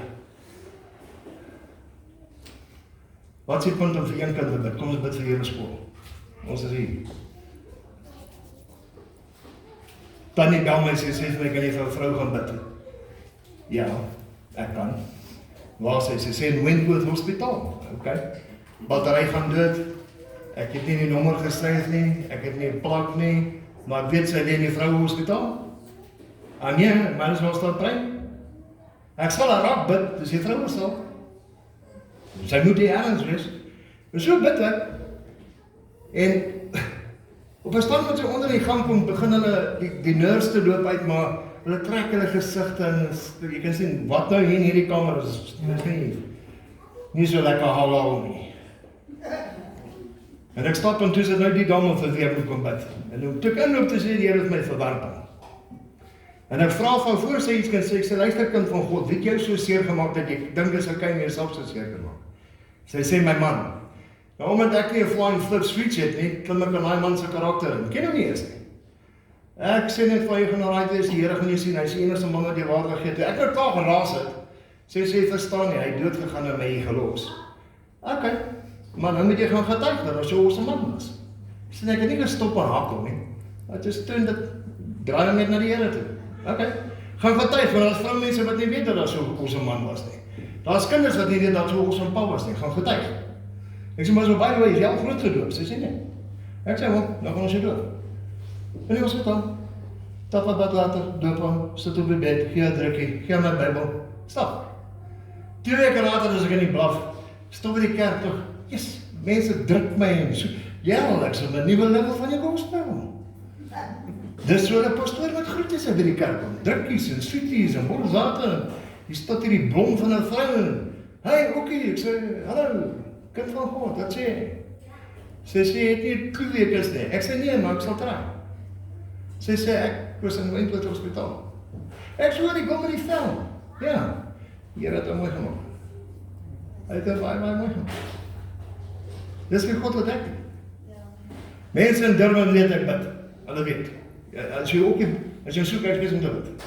Wat is die punt om vir een kind te bid? Kom ons bid vir Here skool. Ons is hier. Tannie bel my sê vir my, kan jy vir 'n vrou gaan bid? Ja, ek kan. Waar sy sê in Wentworth Hospitaal. Okay. Battery gaan dood. Ek het nie die nommer geskryf nie, ek het nie 'n plak nie, maar ek weet sy lê in die vrouehospitaal. Nee, mens was daar brein. Ek sal haar raak bid, dis die vroue sal. Sy moet die ergens wees. So bid ek. En op 'n stand wat sy onder die gang kom, begin hulle die nurse te loop uit, maar hulle trek hulle gesigte en jy kan sien, wat nou hier in hierdie kamer is nie so lekker halal nie. En ek stap en toe sit nou die dame vir weer moet kom bid. En toe ek inloop te sê, die Here het my verwerping. En ek vra van voor sy iets kan sê, ek sê, luister kind van God, wie het jou so seer gemaak dat ek dink is okay om jouself so seer gemaak? Sy sê, my man. Nou, omdat ek nie 'n flying flip switch het nie, klim ek in daai man se karakter in. Ken hom nie eens nie. Ek sê net van jy gaan raai wees, die Here gaan jou sien, hy is die enigste man wat jy waardig gee. Toe ek nou klaar geraas het, sê verstaan nie, hy het dood gegaan en my gelos. Okay, maar nou moet jy gaan getuig dat hy so 'n awesome man was. Sê ek het nie gestop en hakel nie. Dit is toe dit draai hom net na die Here toe. Okay, gaan getuig, want daar's vroumense wat nie weet dat daar so 'n awesome man was nie. Daar's kinders wat nie weet dat so 'n awesome pa was nie, gaan getuig. Ek sê maar so baie is jy al groot gedoop, sê nee. Ek sê nou gaan ons doop. En die hospitaal, dat wat later, doop hom, sit op die bed, gee 'n drukkie, gee my Bybel, stap. 2 weke later is ek in die blaf, stop by die kerk toch, yes, mense druk my en so, ja, ek sê, 'n nuwe level van die gospel. Dis so 'n pastoor wat groetjies by die kerk kom, drukkies en sweeties en borsate, hier staat hier die blom van 'n vrou, hey, oké, ek sê, hallo, kind van God, wat sê? Sy sê, jy het nie 2 weke is nie, ek sê nee, maar ek sal try. Sy sê, ek was in Wentworth hospitaal. Ek sê, die kom met die vel. Ja, die Here het hom mooi gemaak. Hy het hom baie mooi gemaak. Dis wie God wat ek doen. Mense in Durban weet ek bid. Hulle weet. As jy soek, ek weet om te bid.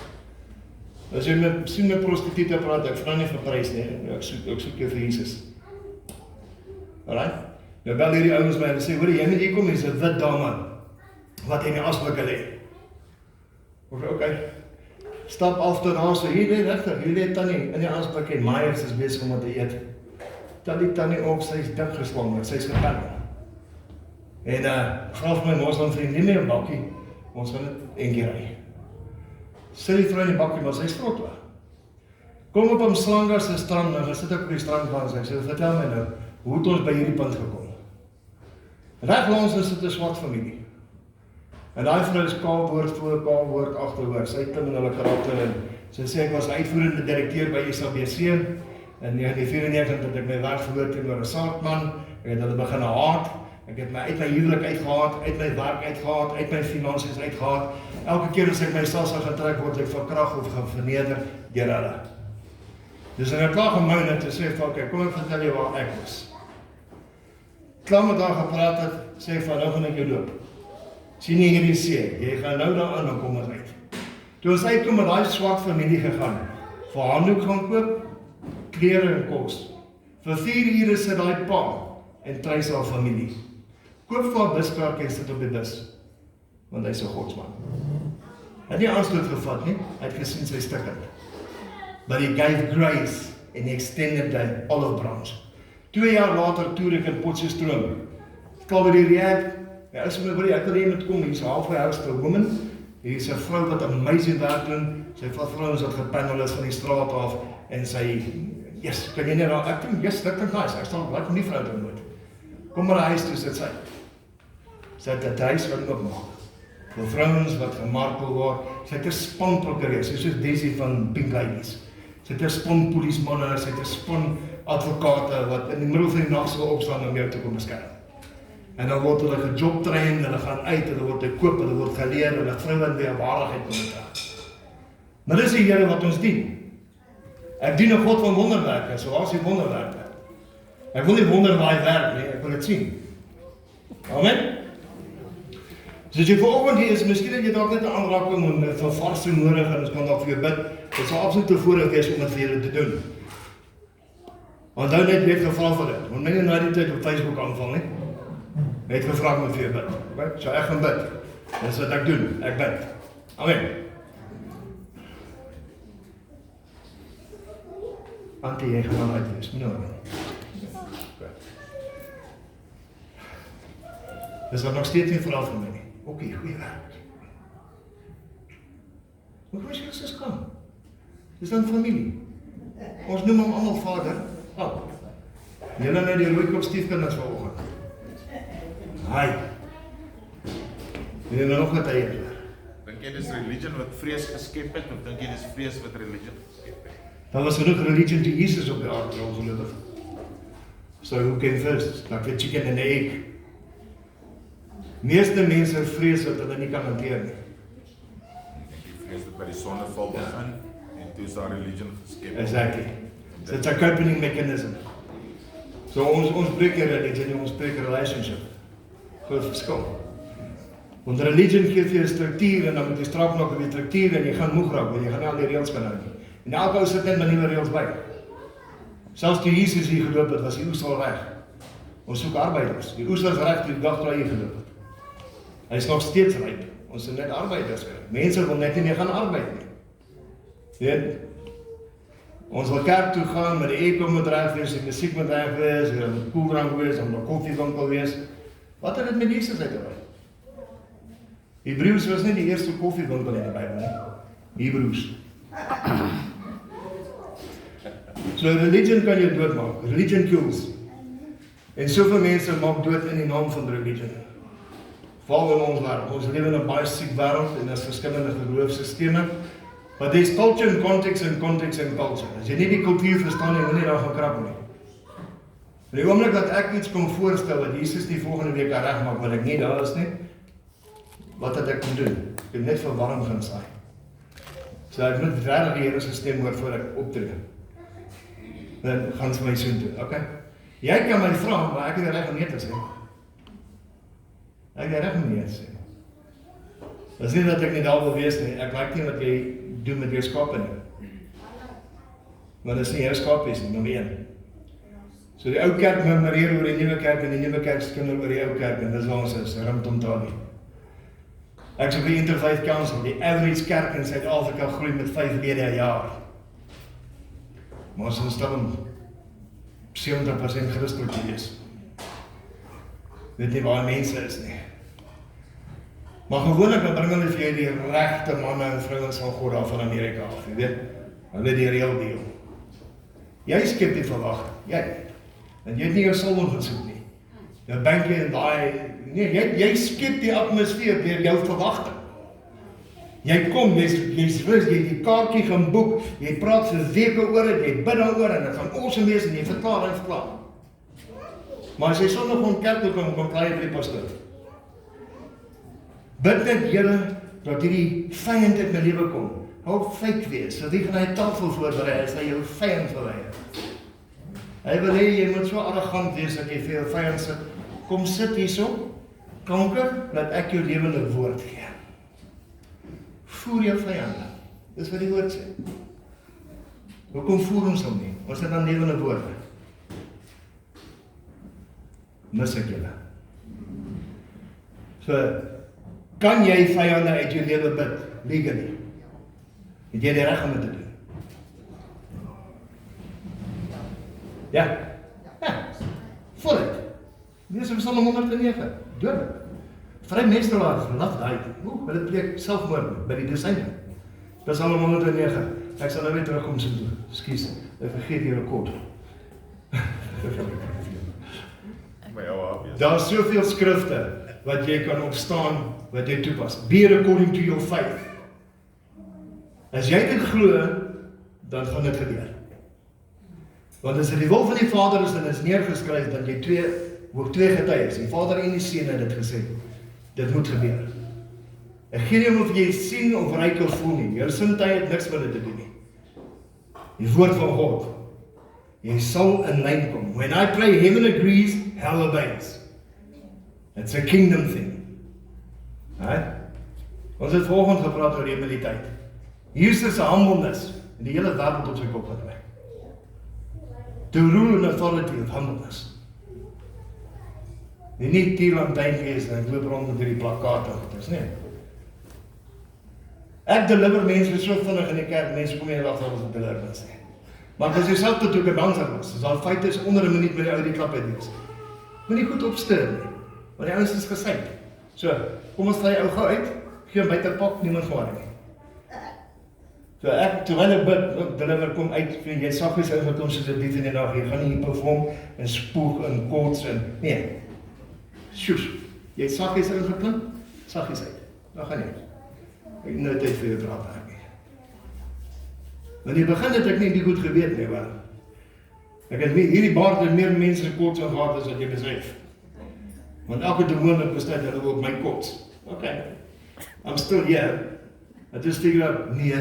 As jy sien met prostituie praat, ek vra nie vir prys nie, ek soek jou vir Jesus. Alright? Nou bel hierdie ouens my en sê, hoor jy moet hier kom, hier is 'n wit dame wat in die asblikke lê. Okay, stap af tot daar, so hier lê regtig, hier lê tannie in die asblik en Myers is besig om te eet. Tannie op, sy is dik geslaan, sy is gepan. En vra vir my moslim vriend, neem my 'n bakkie, ons gaan dit eendag ry. Sê die vrou in die bakkie, maar sy is vrot weg. Kom op Mswanga se strand, nou sit ek op die strand van sy, sê, vertel my nou, hoe het ons by hierdie punt gekom? Reg langs is dit 'n swart familie. En daai vrou is kaalwoord voor, kaalwoord agteroor. Sy klim in hulle karakter en sy sê ek was uitvoerende direkteur by SABC in 1994 het ek my werk verloor teenoor 'n saakman. Ek het hulle begin haat. Ek het my uit my huwelik uitgehaat, uit my werk uitgehaat, uit my finansies uitgehaat. Elke keer as ek my salsa getrek word ek verkragt of verneder deur hulle. Dus in 'n klaar gemou net te sê van okay, kom ek vertel jou waar ek was. Klaar met haar gepraat het, sê van nou gaan ek jou doop. Sien jy hierdie see, jy gaan nou daaraan en kom uit. Toe ons uitkom met daai swart familie gegaan, vir handdoek gaan koop, klere en kos. Vir 4 ure sit daai pa en try sy familie. Koop vir haar buskaartjie en sit op die bus, want hy is 'n godsman. Hy het nie aanstoot gevat nie, hy het gesien sy stikkend. But he gave grace and he extended the olive branch. 2 jaar later toer ek in Potchefstroom. Klaar by die Riyadh. Ja, as my broer, ek wil hier met kom, hier is 'n halfway house to a woman. Hier is 'n vrou wat amazing werk doen. Sy vat vrouens wat gepanel is van die straat af en sy, yes, kan jy net daar, ek dink, yes, dit klink nice. Ek staan bly om die vrou te ontmoet. Kom maar na huis toe, sit sy. Sy het 'n huis wat oopmaak. Vir vrouens wat gemartel word. Sy het 'n span prokureur, sy is soos Daisy van Pink Ladies. Sy het 'n span polismanne, sy het 'n span advokate wat in die middel van die nag sal opstaan om jou te kom beskerm. En dan word hulle gejobtrain, hulle gaan uit, hulle word gekoop, hulle word geleer, hulle vrouens weer waardigheid kom kry. Maar dis die Here wat ons dien. Ek dien 'n God van wonderwerke, so waar is die wonderwerke? Ek wil nie wonder waar hy werk nie, ek wil dit sien. Amen. So as jy vanoggend hier is, miskien het jy dalk net 'n aanraking met vervarsing nodig en ons kan dalk vir jou bid. Dit sal absoluut 'n voorreg wees om dit vir julle te doen. Onthou net jy het gevra vir dit. Want my na die tyd op Facebook aanval nie. Jy het gevra om vir jou bid. Okay? So ek gaan bid. Dis wat ek doen. Ek bid. Amen. Antie, jy gaan uit wees. Moenie nou. is dat nog steeds nie verhaal van my nie. Oké, goeie werk. Maar kom as Jesus kom, dis dan familie. Ons noem hom almal vader. Julle nou die rooikop stiefkinders vanoggend. Hi. Julle nou nog wat eier. Dink jy dis religion wat vrees geskep het, of dink jy dis vrees wat religion geskep het? Daar was genoeg religion toe Jesus op die aarde ongelukkig. So who came first? Like the chicken and the egg. Meeste mense vrees wat hulle nie kan hanteer nie. Die vrees dat by die sondeval begin, en toe is daar religion geskep. Exactly. So it's a coping mechanism. So ons breek nie religion, ons breek relationship. Groot verskil. Want religion gee vir jou struktuur en dan moet jy straf maak op die struktuur en jy gaan moeg raak, want jy gaan nie al die reëls kan hou nie. En elke ou sit net met nuwe reëls by. Selfs toe Jesus hier geloop het, was die oes al reg. Ons soek arbeiders. Die oes was reg toe die dag toe hy geloop het. Hy is nog steeds ryp. Ons is net arbeiders. Mense wil net nie meer gaan arbeid nie. Weet? Ons wil kerk toe gaan, met die airco moet reg wees, die musiek moet reg wees, er moet koeldrank wees, er moet koffiewinkel wees. Wat het dit met Jesus uitgewaai? Hebreëus was nie die eerste koffiewinkel in die Bybel nie. Hebreëus. So religion kan jou doodmaak. Religion kills. En soveel mense maak dood in die naam van religion. Val in ons wêreld. Ons lewe in 'n baie siek wêreld en daar's verskillende geloofsstelsels. But there's culture and context and context and culture. As jy nie die kultuur verstaan nie, moet jy daar gaan krap nie. In die oomblik dat ek iets kom voorstel wat Jesus die volgende week kan regmaak, wat ek nie daar is nie, wat het ek moet doen? Ek het net verwarring gaan saai. So ek moet regtig die Here se stem hoor voor ek optree. Dan gaan ze my soen toe, okay? Jy kan my vra, maar ek het reg om nee te sê. Ek het reg om nee te sê. Dit is nie dat ek nie daar wil wees nie, ek like nie wat jy doen met jou skape nie. Maar dit is nie jou skape is nie, nommer 1. So die ou kerk murmureer oor die nuwe kerk en die nuwe kerk skinder oor die ou kerk en dis waar ons is, rondom Tawie. Ek sê die Interfaith Council, die average kerk in Suid-Afrika groei met 5 lede 'n jaar. Maar ons instel om 70% Christelik te wees. Weet nie waar mense is nie. Maar gewoonlik dan bring hulle vir jou die regte manne en vrouens van God af van Amerika af, jy weet. Hulle die real deal. Jy skep die verwagting, jy. En jy het nie jou salwing gesoek nie. Nou dink jy en daai, nee, jy skep die atmosfeer deur jou verwagting. Jy kom, jy's rus, jy het die kaartjie gaan boek, jy praat vir weke oor dit, jy bid daaroor en dit gaan awesome wees en jy verklaar en verklaar. Maar as jy sonder van kerk toe kom klaar jy by die pastoor. Bid net Here dat hierdie vyand uit my lewe kom. Hou fake wees, so wie gaan hy tafel voorberei as hy jou vyand verwyder. Hy wil hê jy moet so arrogant wees dat jy vir jou vyand sit. Kom sit hierso, kanker, dat ek jou lewende woord gee. Voer jou vyande. Dis wat die woord sê. Hoekom voer ons hom nie? Ons het dan lewende woorde. Mis ek julle. So, kan jy vyande uit jou lewe bid? Legally. Het jy die reg om dit te doen? Ja? Ja. Voel het. Lees in Psalm 109. Dood het. Vry meestelaars, laf daai. Hulle preek selfmoord by die dosyne. Dis Psalm 109. Ek sal nou weer terugkom so toe. Ekskuus, ek vergeet die rekord. Daar is soveel skrifte wat jy kan opstaan, wat jy toepas. Be according to your faith. As jy dit glo, dan gaan dit gebeur. Want as dit die wil van die Vader is, dan is neergeskryf dat jy twee getuies, die Vader en die Seun het dit gesê. Dit moet gebeur. Ek gee nie om of jy sien of ryk of voel nie. Jou sintuie het niks met dit te doen nie. Die woord van God. Jy sal in lyn kom. When I pray, heaven agrees, hell obeys. It's a kingdom thing. Right? Ons het vanoggend gepraat oor humiliteit. Jesus se humbleness en die hele wêreld op sy kop gekry. The rule and authority of humbleness. Nie tierlantyn wees en ek loop rond met hierdie plakate of dit is nie. Ek deliver mense so vinnig in die kerk, mense kom nie wag vir ons deliverance nie. Maar as jy self tot ook 'n danser was, as al feit is onder 'n minuut met die ou die klap uit wees. Moenie goed opsteur nie. Want die ouens is gesuid. So, kom ons vat die ou gou uit, gee hom buite pak, niemand gehoor nie. So terwyl ek bid, deliver kom uit, jy saggies ingekom soos 'n dief in die nag, jy gaan nie perform en spoeg en kots en, nee. Sjoes, jy het saggies ingekom, saggies uit. Nou gaan jy. Ek het nou tyd vir jou draad werk nie. Want in die begin het ek nie die goed geweet nie, want ek het hierdie baard en meer mense kots en gehad as wat jy besef. Want elke demoon besluit hulle wil op my kots. Okay, I'm still here. I just figure out, nee,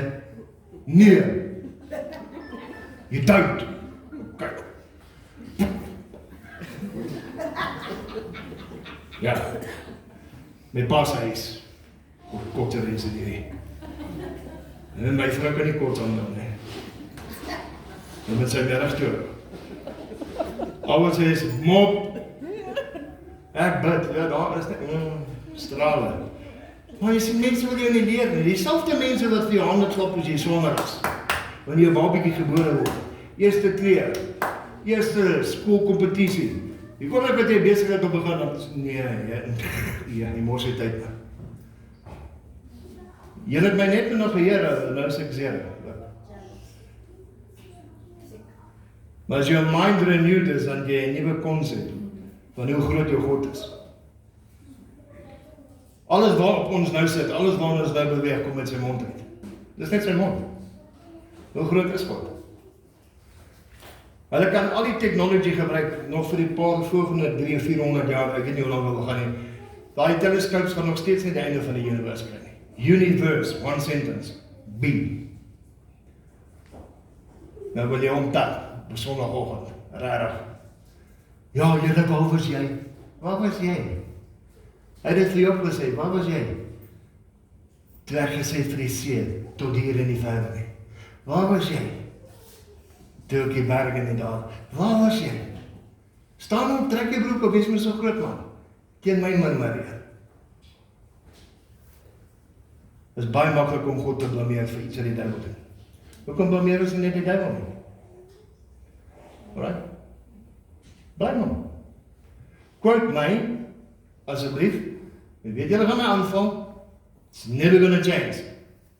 you don't. Okay. Ja, my pa se huis, op korter is dit hierdie. En my vrou kan nie kort aanhou nie. En met sy middag toe. Alles is mop. Ek bid, ja, daar is net strale. Maar jy sien, mense wil jou nie leer nie. Dieselfde mense wat vir jou hande klap as jy swanger is. Wanneer jou babietjie gebore word. Eerste tree, eerste skoolkompetisie. Jy kon ek wat jy besigheid op begin, dan jy mos jy tyd nie. Jy het my net nog geheer, nou is ek zero. Maar as jou mind renewed is, dan jy 'n nuwe konsep van hoe groot jou God is. Alles waarop ons nou sit, alles waarna ons nou beweeg, kom met sy mond uit. Dis net sy mond. Hoe groot is God? Hulle kan al die technology gebruik, nog vir die paar volgende 300 of 400 jaar, ek weet nie hoe lang we gaan nie. Daai telescopes gaan nog steeds nie die einde van die universe kry nie. Universe, one sentence, B. Nou wil jy omtak, op sondagoggend, rarig. Ja, julle, waar was jy? Waar was jy? Hy het dit vir jou opgesê, waar was jy? Toe ek gesê vir die see, tot hier in die verre nie. Waar was jy? Toe ek die berg in die dal. Waar was jy? Staan op, trek jy broek op, wees my so groot man. Teen my murmureer. Het is baie maklik om God te blameer vir iets wat die duivel doen. Hoekom blameer ons nie die duivel nie? Alright? Blaam hom. Quote my, asseblief, jy weet julle gaan my aanval, it's never gonna change.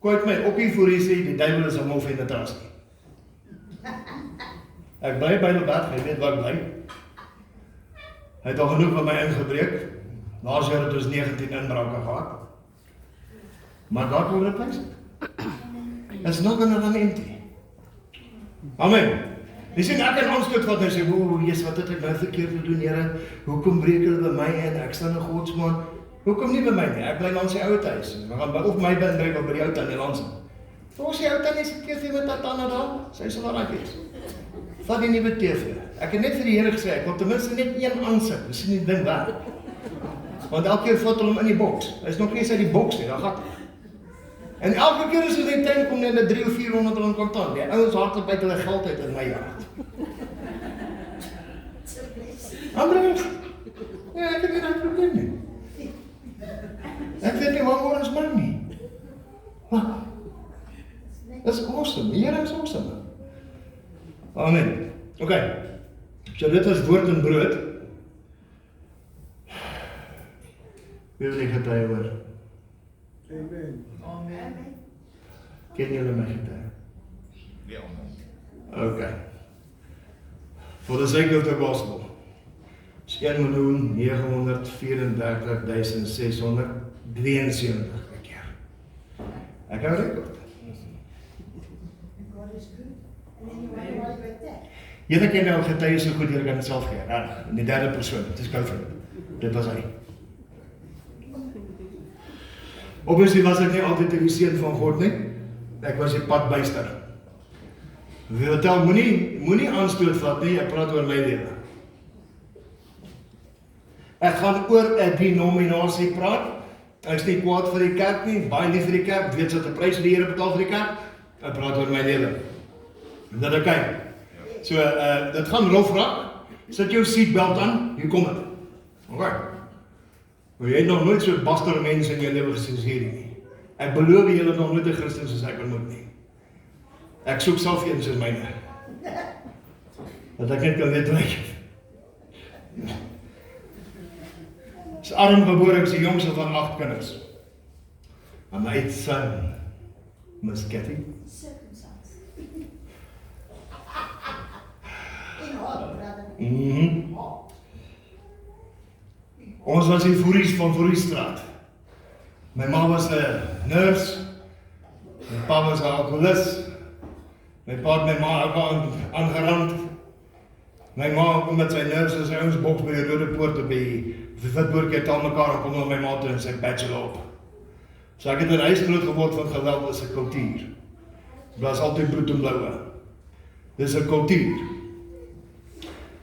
Quote my, op hier voor jy sê, die duivel is 'n mof en 'n trasie. Ek bly by die berg, jy weet waar ek bly. Hy het al genoeg van my ingebreek. Laas jaar het ons 19 inbrake gehad. Maar God will replace it. It's not gonna run empty. Amen. Jy sien, ek kan aanstoot wat hy sê, Jesus, wat het ek nou verkeerd gedoen, Here? Hoekom breek hulle by my in? Ek staan 'n godsman. Hoekom nie by my nie? Ek bly langs sy ou huis. We gaan of my binbreek of by die ou tannie langs hom. Ons die ou tannie se TV met haar tande daar, sy sal daar wees. Vat die nuwe TV. Ek het net vir die Here gesê, ek wil ten minste net een aansit. Dis nie die ding werk. Want elke keer vat hulle hom in die boks. Hy is nog nie eens uit die boks nie, dan gaan. En elke keer as hy tyd kom, net 300 of 400 rand kontant. Die ouens hardloop uit hulle geld uit in my jacht. Andreas, ja, ek het nie dat probleem nie. Ek weet nie waar ons man nie. That's awesome. Die Here is awesome. Amen. Okay. So dit is woord en brood. Wie wil die getuie hoor? Amen. Amen. Ken julle my getuie? Ja, man. Okay. For the sake of the gospel. Is 1.934.673 keer. Ek hou rekord. God is good. And then you wonder why you got that. Julle ken nou getuie so goed, julle kan dit self gee. In die derde persoon, dit is COVID. Dit was hy. Obviously was ek nie altyd die seun van God nie. Ek was die padbuister. Wie vertel, moenie aanstoot vat nie, ek praat oor my lewe. Ek gaan oor 'n denominasie praat. Ek is nie kwaad vir die kerk nie, baie lief vir die kerk, weet wat 'n prys die Here betaal vir die kerk. Ek praat oor my lewe. En dit oké. So, dit gaan rofrak. Sit jou seatbelt aan, hier kom dit. Okay. Maar jy het nog nooit so baster mense in jou lewe gesien hierdie nie. Ek beloof jy het nog nooit 'n Christen soos ek ontmoet nie. Ek soek self een soos myne. Dat ek net kan weet hoe ek. Is arm gebore, ek is die jongste van 8 kinders. En my son, Miss Cathy, Circumstance. In haar, brother. Ons was in Fouries van Fouriestraat. My ma was 'n nurse, my pa was 'n alkoholist, my pa het my ma ook aangerand. My ma, omdat sy nurse is, sy ons boks by die Rode Poort op die Witpoort het al mekaar en kom na my ma toe en sy bachelor op. So ek het in 'n huis groot geword van geweld as 'n kultuur. Dit was altyd bloed en bloue. Dis 'n kultuur.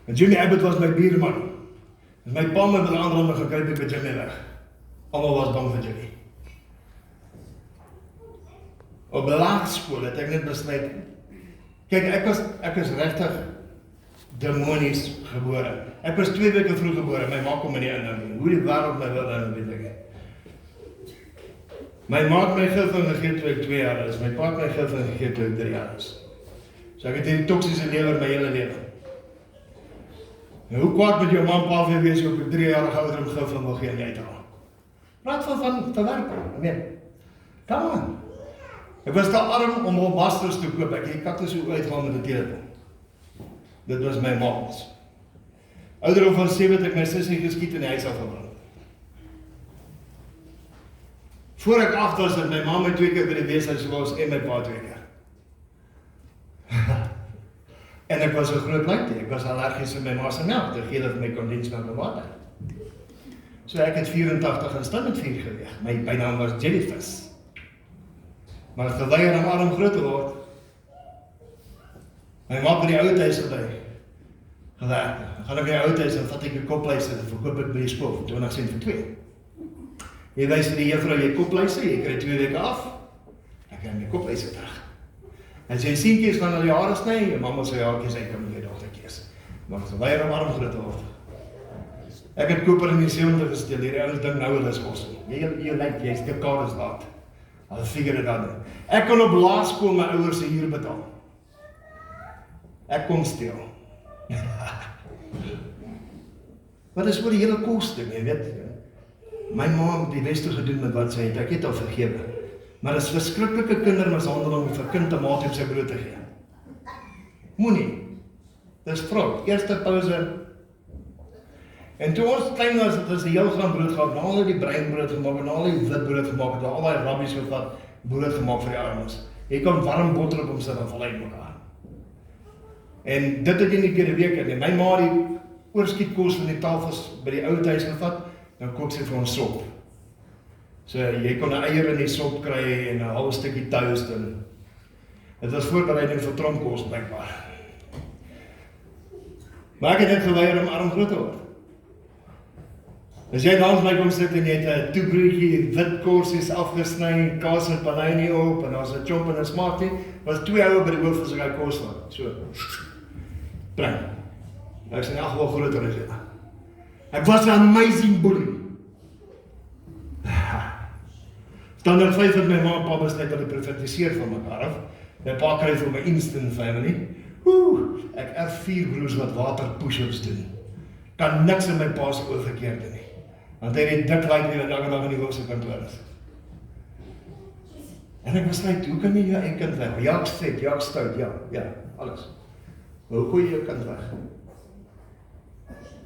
En Jimmy Abbott was my buurman. En my pa het 'n aanranding gekry by Jimmy weg. Almal was bang vir Jimmy. Op die laagskool het ek net besluit, kyk, ek is regtig demonies gebore. Ek was 2 weke vroeg gebore, my ma kom my nie inhou. Hoe die wêreld my wil inhou, weet ek nie. My ma het my gifting gegee toe ek 2 jaar is, my pa het my gifting gegee toe ek 3 jaar is. So ek het hierdie toksiese lewer my hele lewe. En hoe kwaad met jou man pa wees jy op 'n 3-jarige ouderdom gifting wil gee en jy uithaal? Praat van verwerking, nee. Come on. Ek was te arm om al basters te koop, ek het katte so uitgaan met 'n teelepel. Dit was my ma's. Ouderdom van 7 het ek my sussie geskiet in die huis afgebrand. Voor ek 8 was, het my ma my 2 keer by die weeshuis gelos en my pa 2 keer. En ek was 'n groot luitie, ek was allergies vir my ma se melk, dit gee dat my kondensmelk en water. So ek het 84 en staan met 4 geweeg. My bynaam was Jellyfish. Maar het geweier om arm groot te word. My ma by die oude huis gebly. Gewerk. Dan gaan ek by die oude huis en vat ek 'n kopluister en verkoop ek by die skool vir 20 sent vir 2. Jy wys vir die juffrou jy kopluister, jy kry 2 weke af. Ek kry my kopluister terug. En sy seentjies gaan al die hare sny, en mamma sê jaartjies uit kan my dogtertjies. Maar het geweier om arm groot te word. Ek het koper in die 70 gesteel, hierdie ouens dink nou hulle is awesome. Jy lyk, jy's dekades laat. I'll figure it out. Ek kon op laerskool my ouers se huur betaal. Ek kon steel. Wat is oor die hele kos ding, jy weet. My ma het die beste gedoen met wat sy het, ek het al vergewe. Maar dit is verskriklike kindermishandeling om vir kind tomaat op sy brood te gee. Moenie. Dis vrot. Eerste pauze. En toe ons klein was, het ons die heel graan brood gehad, en al die breinbrood gemaak, en al die witbrood gemaak, en al die rabbies wat brood gemaak vir die armes. Jy kan warm boter op homself en val uit mekaar. En dit het jy nie keer 'n week in. My ma het die oorskietkos van die tafels by die ou huis gevat, dan kook sy vir ons sop. So jy kon 'n eier in die sop kry en 'n halwe stukkie toast en dit was voorbereiding vir tronkos blykbaar. Maar ek het net geweier om arm groot te word. As jy langs my kom sit en jy het 'n toebroodjie wit korsies afgesny, kaas en panini op en daar's 'n chomp en 'n smartie, was 2 oue by die hoof as ek hy kos van. So. Bring. Ek is in elk geval groter as jy. Ek was 'n amazing bully. Standaard 5 het my ma en pa besluit dat hulle profetiseer van mekaar af. My pa kry vir my instant family. Ek erf 4 broers wat water push-ups doen. Kan niks in my pa se oë verkeerd doen nie. Want hy het dik lyk nie wat elke dag in die hoofse kantoor is. En ek besluit, hoe kan jy jou eie kind weg? Ja, ek vet, ja, ek stout, ja, alles. Maar hoe gooi jy jou kind weg?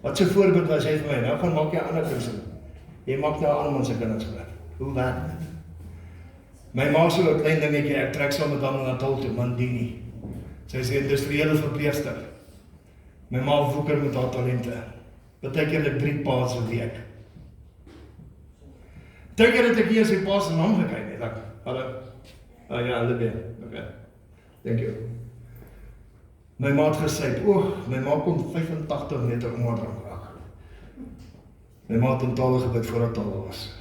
Wat so voorbeeld was jy vir my? Nou gaan maak jy ander kinders. Jy maak nou ander mense kinders groot. Hoe werk dit? My ma so 'n klein dingetjie, ek trek saam met hom na Natal toe, Mandini. Sy is 'n industriële verpleegster. My ma woeker met haar talente. Partykeer het ek 3 paas 'n week. Partykeer het ek hier sy pa se naam gekry, net ek. Hallo. Ja, Olivia. Okay. Thank you. My ma het gesê, my ma kon 85 meter omhoog raak. My ma het in tale gebid voordat tale was.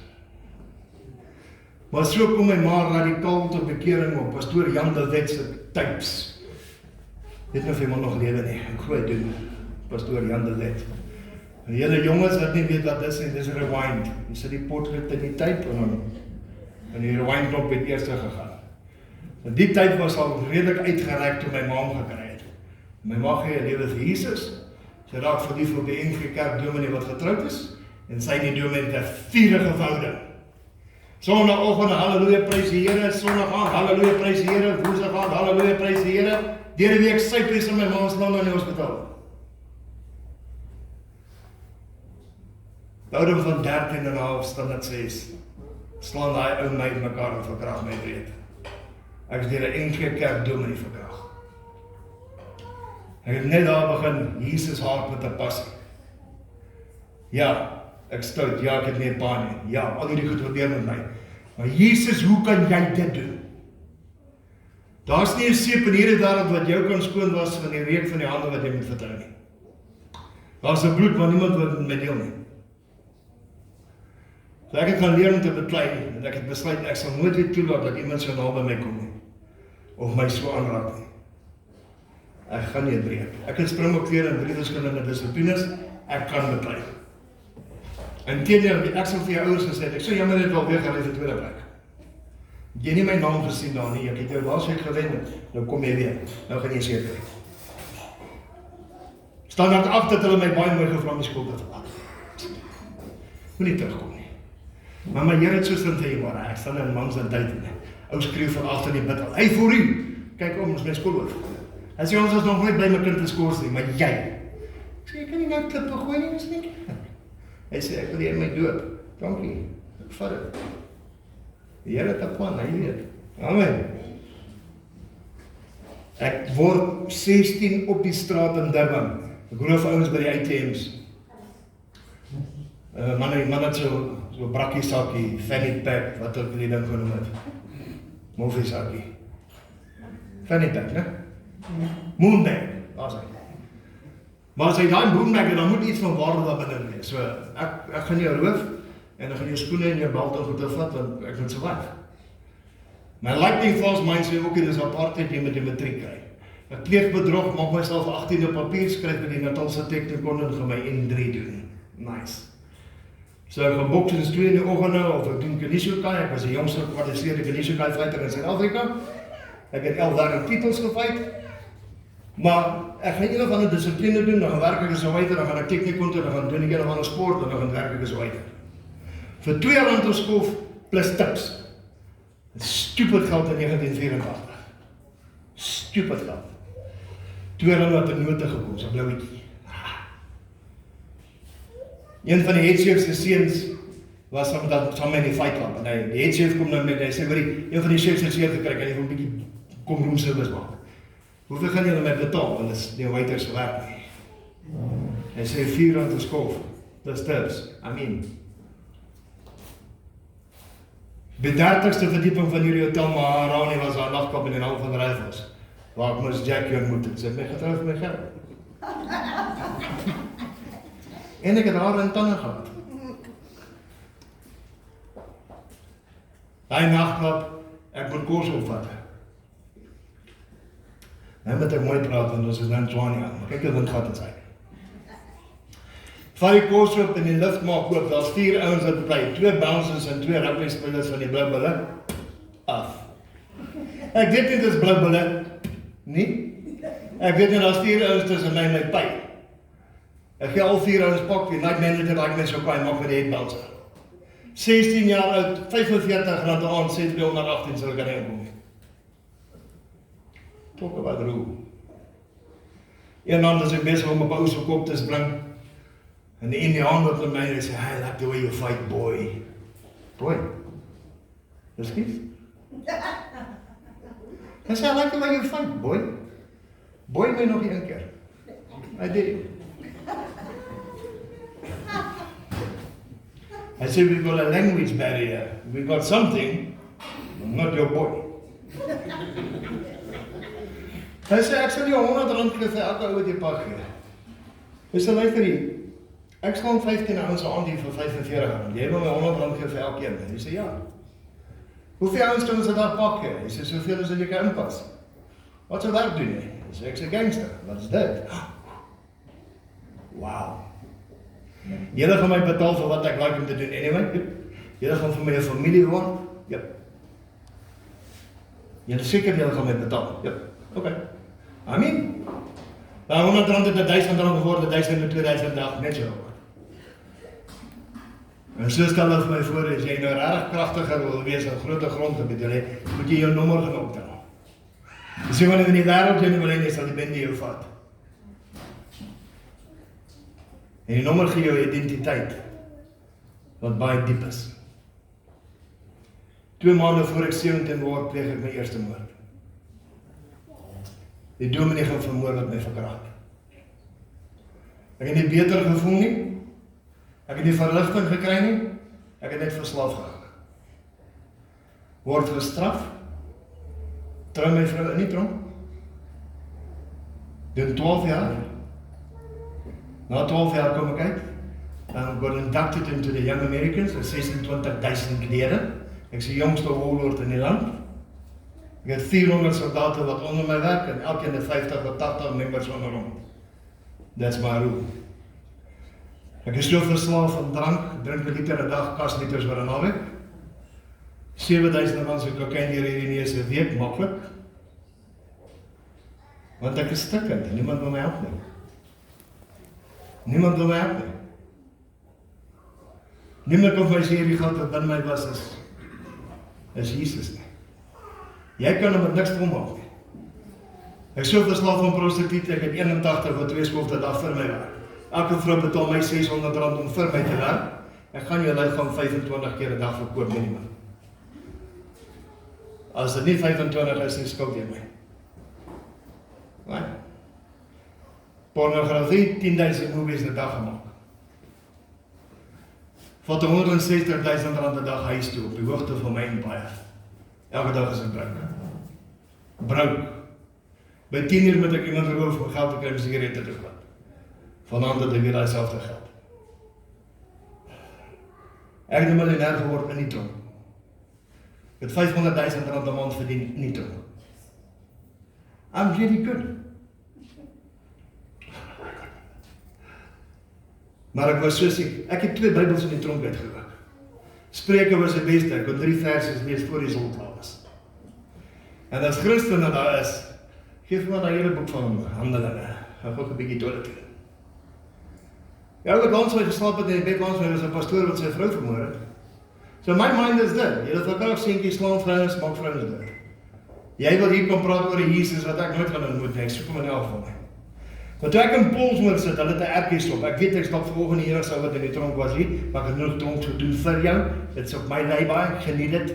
Maar so kom my ma radikaal tot bekering op, pastoor Jan de Wet se types. Weet nie of jy maar nog lewe nie, ek gooi doen, pastoor Jan de Wet. En die hele jongens wat nie weet wat dis nie, dis rewind. Jy sit die potlood in die type en die rewind knop het eers gegaan. En die tyd was al redelik uitgereik toe my ma gekry het. My ma gee 'n lewe vir Jesus. Sy raak verlief op die NG Kerk dominee wat getroud is En sy die dominee met 'n vurige verhouding. Sondagoggend, halleluja, prys die Here, Sondag aand, halleluja, prys die Here, Woensdag aand, halleluja, prys die Here. Deur die week sy prys in my ma se naam in die hospitaal. Die ouderdom van 13 en 'n half standaard 6, slaan daai ou meid mekaar en verkrag my breed. Ek is deur 'n enkele kerk dominee verkrag. Ek het net daar begin, Jesus haat met 'n passie. Ja, ek stout, ja, ek het nie 'n pa nie. Ja, al hierdie goed gebeur met my. Maar Jesus, hoe kan jy dit doen? Daar's nie 'n seep in hierdie wêreld wat jou kan skoon was van die reuk van die hande wat jy moet vertrou nie. Daar's 'n bloed, maar niemand wil met my deel nie. So ek het gaan leer om te beklei, en ek het besluit, ek sal nooit weer toelaat dat iemand so naby my kom nie, of my so aanraak nie. Ek gaan nie breek. Ek het springbokklere in 3 verskillende dissiplines, ek kan beklei. Inteendeel, ek sal vir jou ouers gesê het, ek sou jammer net wel weer gery vir tweede plek. Jy nie my naam gesien daar nie, ek het jou laasweek gewen, nou kom jy weer, nou gaan jy seker. Staan dat af dat hulle my baie mooi gevra om die skool te verlaat. Moenie terugkom nie. Maar my Here het so slim vir jou, ek staan in man se tyd nie. Ou skreeu van agter die bid al, hey voor u, kyk om, ons my skoolhoof. Hy sê ons is nog nooit by my kind te skors nie, maar jy. Ek sê, jy kan nie nou klippe gooi nie, is nie. Hy sê, ek wil jy my doop. Dankie, ek vat het. Die Here het 'n plan, hy weet. Amen. Ek word 16 op die straat in Durban. Ek hoor vir ouens by die ATM's. Man het so brakkie sakkie, fanny pack, wat ook die ding genoem het. Moffie sakkie. Fanny pack, né? Moonbag, daar is hy. Maar as hy daai moonbag het, dan moet iets van waarde daar binne wees. So, ek gaan jou roof, en ek gaan jou skoene en jou belt op te vat, want ek moet survive. My lightning fast mind sê ook, dit is apartheid, jy moet die matriek kry. Ek pleegbedrog, maak myself 18 op papier, skryf by die Natalse Technikon en gaan my N3 doen. Nice. So ek gaan boksens 2 in die oggende, of ek doen Kanishokai, ek was die jongste gekwalifiseerde Kanishokai fighter in Suid-Afrika. Ek het 11 wêreldtitels gefight. Maar ek gaan een of ander dissipline doen, dan gaan werk ek as 'n waiter, dan gaan ek Technikon toe, dan gaan doen ek een of ander sport, en dan gaan werk ek as 'n waiter. Vir R2 op skof, plus tips. Stupid geld in 1984. Stupid geld. R2 wat in note gekom, so blouetjie. Een van die headchefs se seuns was saam met die fight club, en die headchef kom nou met, hy sê, hoorie, een van die chefs het seer gekry, kan jy vir 'n bietjie kom room service maak. Hoeveel gaan julle my betaal, want dit is nie waiters se werk nie. Hy sê R4 op skof, dis tips, I mean. By 30ste verdieping van hierdie hotel Maharani was daar 'n nagklub in die naam van Rivals, waar ek moes Jackie ontmoet het. Sy het my getrou vir my geld. En ek het haar in tande gehad. Daai nagklub, ek moet kos opvat. Nou moet ek mooi praat, want ons is nou in Tswania, maar kyk hoe wind gat het sy. Vat die kos op en die lift maak oop, daar's 4 ouens wat bly, 2 bouncers en 2 rugby spelers van die Blou Bulle, af. Ek weet nie, dit is Blou Bulle, nie? Ek weet nie, daar's 4 ouens tussen my en my pyp. Ek gee al 4 ouens pak, die night manager like my so kwaai maak met die head bouncer. 16 jaar oud, R45 aan, sê 318 sal ek aan die inkom. Talk about rule. Een aand is ek besig om 'n bous op kop te spring, en die Indiaan wat met my, hy sê, I like the way you fight, boy. Boy? Excuse? Hy sê, I like the way you fight, boy. Boy my nog een keer. I did. I said, we've got a language barrier. We've got something, not your boy. Hy sê, ek sal jou R100 gee vir elke ou wat jy pak gee. Hy sê, luister hier, ek slaan 15 ouens aan die vir R45. Jy wil my R100 gee vir elkeen. Hy sê, ja. Hoeveel ouens kan ons daar pak gee? Hy sê, soveel as jy kan inpas. Wat sou werk doen jy? Hy sê, ek sê gangster. Wat is dit? Wow. Julle gaan my betaal vir wat ek like om te doen anyway. Julle gaan vir my 'n familie word. Ja. Julle seker julle gaan my betaal. Ja. Okay. I mean, daar R100 het R1000 geword, R1000 en R2000 net so. En so stel hulle vir my voor, as jy nou regtig kragtiger wil wees in groter grondgebied, moet jy jou nommer gaan optel. Dis wanneer in die wêreld jy nie wil hê, sal die bende jou vat. En die nommer gee jou identiteit, wat baie diep is. 2 maande voor ek 17 word, pleeg ek my eerste moord. Die dominee gaan vermoor wat my verkragt. Ek het nie beter gevoel nie, ek het nie verligting gekry nie, ek het net verslaaf geraak. Word gestraf, trou my vrou in die tronk, doen 12 jaar, na 12 jaar kom ek uit, en got inducted into the Young Americans, 26,000 lede, ek is die jongste warlord in die land, ek het 400 soldaten wat onder my werk, en elkeen het 50 tot 80 members onder hom. That's my rule. Ek is so verslaaf van drank, drink 1 liter 'n dag, kasliters oor 'n naweek. 7,000 rand se kokain hierdie in 'n week, maklik. Want ek is stikkend, en niemand wil my help nie. Niemand wil my help nie. Niemand kan vir my sê die geld wat binne my was is Jesus nie. Jy kan hom met niks ommaak nie. Ek is so verslaaf van prostituut, ek het 81 wat 2 skofte 'n dag vir my werk. Elke vrou betaal my 600 rand om vir my te werk. Ek gaan jou liggaam 25 keer 'n dag verkoop minimum. As dit nie 25 is, nie skuld jy my. Right? Pornografie, 10,000 movies 'n dag gemaak. Vat 160,000 rand 'n dag huis toe op die hoogte van my empire. Elke dag is ek brouk. By 10 uur moet ek iemand roof om geld te kry om sigarette te koop. Vanaand het ek weer dieselfde geld. Ek het 'n miljonair geword in die tronk. Met 500,000 rand 'n maand verdien in die tronk. I'm really good. Maar ek was so siek. Ek het 2 Bybels in die tronk uitgewerk. Spreuke was die beste. Ek kon 3 versies lees voor die son klaar was. En as Christen dat daar is, geef my daai hele boek van Handelinge. Gaan ook 'n bietjie toilet toe. Ja, ek het geslaap het in die bed langs my was 'n pastoor wat sy vrou vermoor het. So my mind is dit. Jy het verkrag seentjies slaan vrouens, maak vrouens dood. Jy wil hier kom praat oor die Jesus wat ek nooit gaan ontmoet nie. Ek soek hom in elk geval nie. Want toe ek in Polsmoor sit, hulle het 'n ertjie stop. Ek weet ek stap volgende Here sou wat in die tronk was hier, maar ek het nog tronk gedoen vir jou. Dit's op my leibaai, ek geniet dit.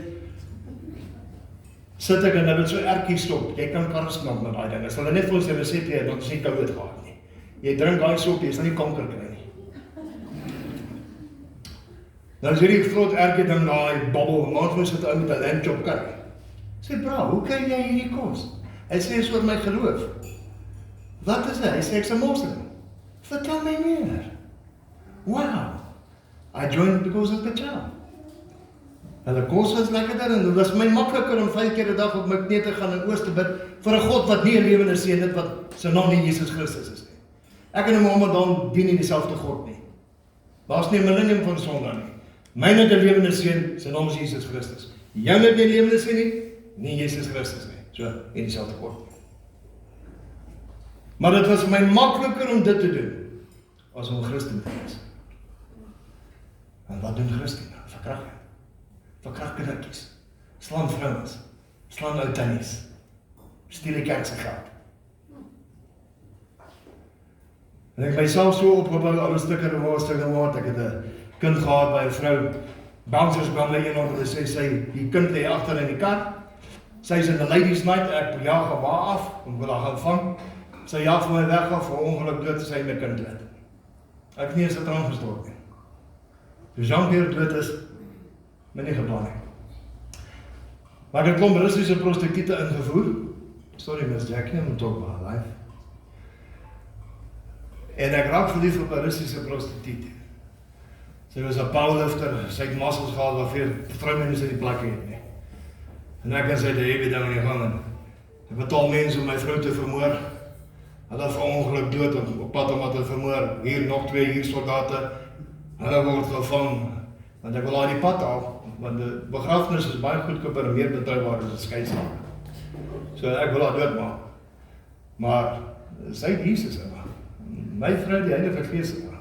Sit ek en hulle het so ertjie stop. Jy kan kar snap met daai ding. As hulle net vir ons 'n resep gee, dan sê COVID gehad nie. Jy drink daai sop, jy sal nie kanker kry nie. Dan is hierdie groot ertjie ding daai babbel, maar ons sit ou met 'n lamb chop curry. Sê bra, hoe kan jy hierdie kos? Hy sê is oor my geloof. Wat is dit? Hy sê ek's 'n moslim. Vertel my meer. Wow. I joined because of the child. Hulle kos was lekkerder en dit was my makliker om 5 keer 'n dag op my knie te gaan en oos te bid vir 'n God wat nie 'n lewende seun het wat sy naam nie Jesus Christus is nie. Ek en Mohammed dan dien nie dieselfde God nie. Daar's nie 'n millennium van sonde nie. Myne het 'n lewende seun, sy naam is Jesus Christus. Joune het nie 'n lewende seun nie Jesus Christus nie. So, nie dieselfde God. Maar dit was my makliker om dit te doen as om Christen te wees. En wat doen Christen? Verkrag. Verkrag kindertjies, slaan vrouens, slaan ou tannies, steel die kerk se geld. En ek myself so opgebou, alle stukke gemaak, ek het 'n kind gehad by 'n vrou, bouncers bel my eendag en sê die kind lê agter in die kar, sy is in 'n ladies night, ek jaag haar af, om wil haar gaan vang, sy jaag vir my weg af, vir ongeluk dood, sy my kind dood. Ek het nie eens 'n traan gestort nie. Toe Jean-Pierre dood is, my nie geplan nie. Maar ek het 'n klomp Russiese prostituie ingevoer. Sorry Miss Jackie, I'm talk about her life. En ek raak verlief op 'n Russiese prostituut. Sy was 'n powerlifter, sy het muscles gehad waarvoor vroumense die plek het nie. En ek en sy het 'n heavy ding in die gang en ek betaal mense om my vrou te vermoor. Hulle verongeluk dood op pad om haar te vermoor. Hier nog 2 hier soldate. Hulle word gevang. Want ek wil haar die pad haal, want die begrafenis is baie goedkoper en meer betroubaar as 'n skeidsmaak. So ek wil haar doodmaak. Maar sy het Jesus in haar. My vrou die Heilige Gees in haar.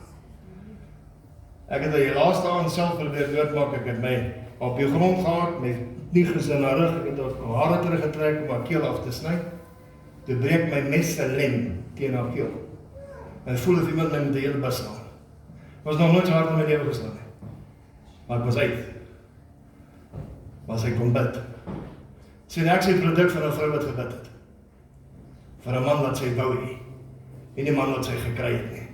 Ek het die laaste aand self probeer doodmaak, ek het my op die grond gehad, my knie gesin na rug, ek het haar hare teruggetrek om haar keel af te sny. Toe breek my mes se lem teen haar keel. En voel of iemand my met die hele bus slaan. Was nog nooit so hard in my lewe geslaan nie. Maar ek was uit. Was ek kon bid. Sien ek sy produk van 'n vrou wat gebid het. Vir 'n man wat sy wou hê. En die man wat sy gekry het nie.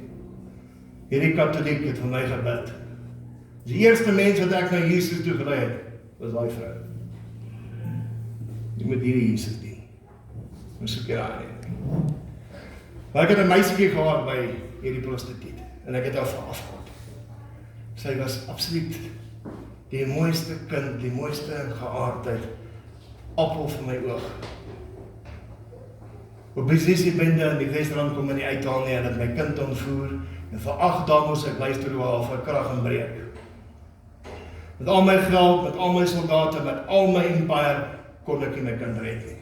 Hierdie katoliek het vir my gebid. Die eerste mens wat ek na Jesus toe gelei het, was daai vrou. Jy moet hierdie Jesus dien. Ons soek hier aan. Maar ek het 'n meisietjie gehad by hierdie prostituut. En ek het haar afgehad. Sy was absoluut die mooiste kind, die mooiste geaardheid, appel vir my oog. Op besiesiebende in die Wesrand kom my nie uithaal nie, en het my kind ontvoer, en vir 8 dae moes ek luister hoe haar vir krag en breek. Met al my geld, met al my soldate, met al my empire, kon ek nie my kind red nie.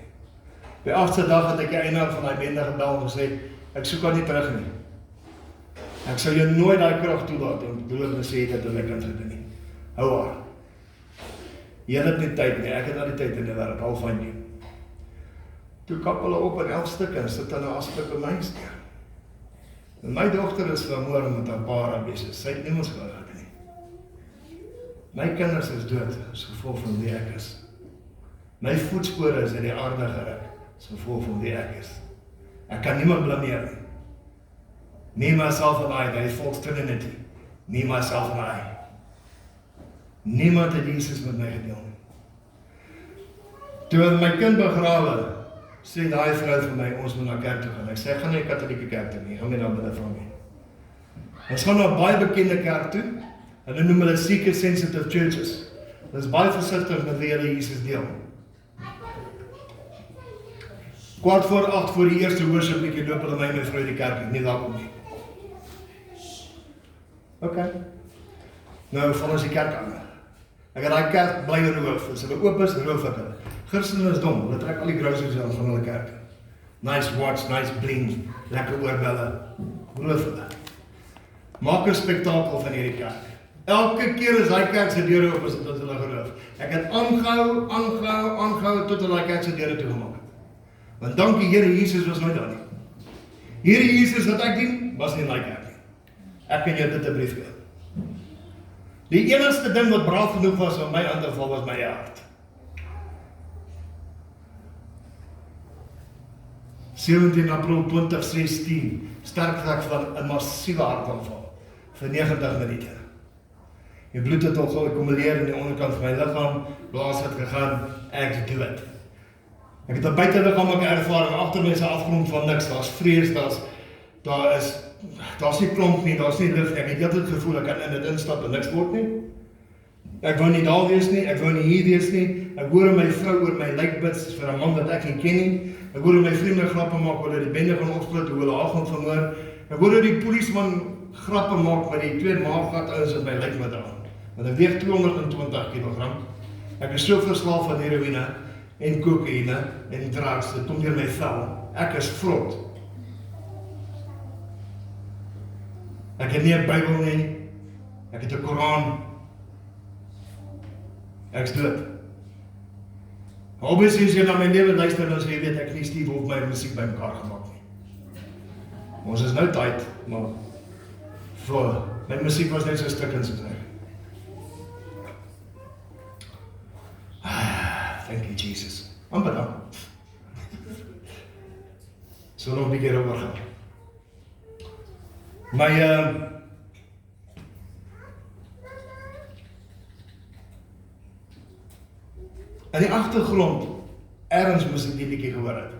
By 8ste dag het ek die eienaar van die bende gebel en gesê, ek soek haar nie terug nie. Ek sal jou nooit daai krag toelaat en belowe sê dat my kind gedoen nie. Hou haar. Jy het nie tyd nie, ek het al die tyd in die wêreld, al van jou. Toe kap hulle op in 11 stukke en sit hulle asblik by my steur. En my dogter is vermoor met haar pa rabies, sy het nie ons gehad nie. My kinders is dood, as gevolg van wie ek is. My voetspore is in die aarde geruk, as gevolg van wie ek is. Ek kan niemand blameer nie. Me, myself and I, die false trinity. Me, myself and I. Niemand het Jesus met my gedeel nie. Toe het my kind begrawe, sê daai vrou vir my, ons moet na kerk toe gaan. Ek sê, ek gaan nie 'n katholieke kerk toe nie, gaan nie na binne van my. Ons gaan na 'n baie bekende kerk toe, hulle noem hulle seeker sensitive churches. Dit is baie versigtig met wie hulle Jesus deel. 7:15 voor die eerste worship liedjie loop hulle my vrou die kerk, nie daar kom nie. Ok. Nou val ons die kerk aan. Ek het daai kerk bly roof, as hulle oop is, roof ek hulle. Christene is dom, hulle trek al die groceries aan van hulle kerk. Nice watch, nice bling, lekker oorbelle, roof hulle. Maak 'n spektakel van hierdie kerk. Elke keer as daai kerk se deure oop is, het hulle geroof. Ek het aangehou, tot hulle daai kerk se deure toegemaak het. Want dankie Here, Jesus was nooit daar nie. Hierdie Jesus wat ek dien, was nie in daai kerk nie. Ek kan jou dit 'n brief gee. Die enigste ding wat braaf genoeg was om my aan te val, was my hart. 17 April 2016, sterkte ek van 'n massiewe hartaanval vir 90 minute. Die bloed het al geakkumuleer in die onderkant van my liggaam, blaas het gegaan, ek dood. Ek het 'n buiteliggaamlike ervaring, agter my is 'n afgrond van niks, daar's vrees, daar's nie klomp nie, daar's nie lig nie, ek het heeltyd gevoel, ek kan in dit instap en niks word nie. Ek wou nie daar wees nie, ek wou nie hier wees nie, ek hoor my vrou oor my lyk bid vir 'n man wat ek nie ken nie, ek hoor my vriende grappe maak oor die bende gaan opsplit, hoe hulle haar gaan vermoor, ek hoor die polisieman grappe maak met die 2 maaggat ouens wat my lyk met dra, want ek weeg 220 kg, ek is so verslaaf van heroïne, en kokaine, en drugs, dit kom deur my vel, ek is vrot. Ek het nie 'n Bybel nie, ek het 'n Koran, ek is dood. Obviously, as jy na my lewe luister, dan sal jy weet, ek nie Steve of my musiek by mekaar gemaak nie. Ons is nou tyd, maar vir my musiek was net so stukkend soos ek. Thank you, Jesus. Amper dan. So nog 'n bietjie oor gaan. My in die agtergrond, ergens moes ek die liedjie gehoor het,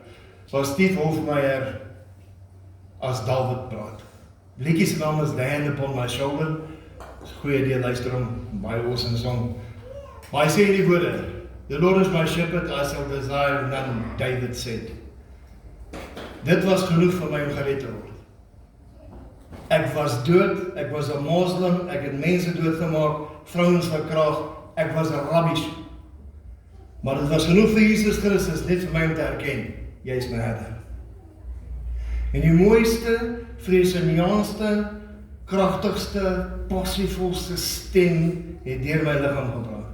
was Steve Hofmeyer as David praat. Die liedjie se naam is The Hand Upon My Shoulder. Dis 'n goeie idee, luister hom, baie awesome song. Maar hy sê hierdie woorde, The Lord is my shepherd, I shall desire none, David said. Dit was genoeg vir my om gered te word. Ek was dood, ek was 'n moslim, ek het mense doodgemaak, vrouens verkragt, ek was 'n rubbish. Maar dit was genoeg vir Jesus Christus, net vir my om te erken, jy is my herder. En die mooiste, vreeseniaanste, kragtigste, passievolste stem het deur my liggaam gepraat.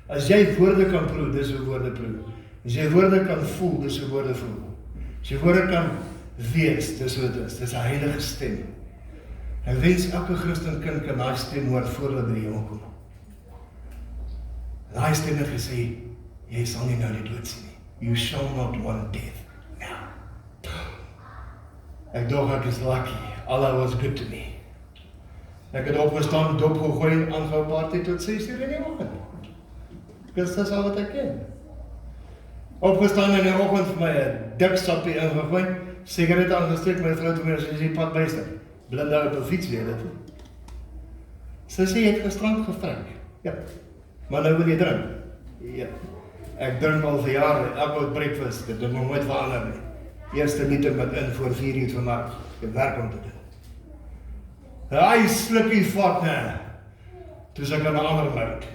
As jy woorde kan proe, dis hoe woorde proe. As jy woorde kan voel, dis hoe woorde voel. As jy woorde kan wees, dis hoe dit is. Dis 'n heilige stem. Ek wens elke Christen kind kan daai stem hoor voor hulle by die hemel kom. Daai stem het gesê, jy sal nie nou die dood sien nie. You shall not want death. Now. Ek dog ek is lucky. Allah was good to me. Ek het opgestaan, dop gegooi en aangehou party tot 6 uur in die oggend. Dis al wat ek ken. Opgestaan in die oggend vir my 'n dik sappie ingegooi, sigaret aangesteek, my vrou toe meer as jy pad byster. Blinde op 'n fiets weer dit. Sy sê jy het gisterand gevrik. Ja. Maar nou wil jy drink. Ja. Ek drink al vir jare, elke breakfast, dit het nog nooit verander nie. Eerste meeting met in voor 4 uur vanmiddag. Ek het werk om te doen. Hy slukkie vat, nee. Toe ek aan 'n ander mode.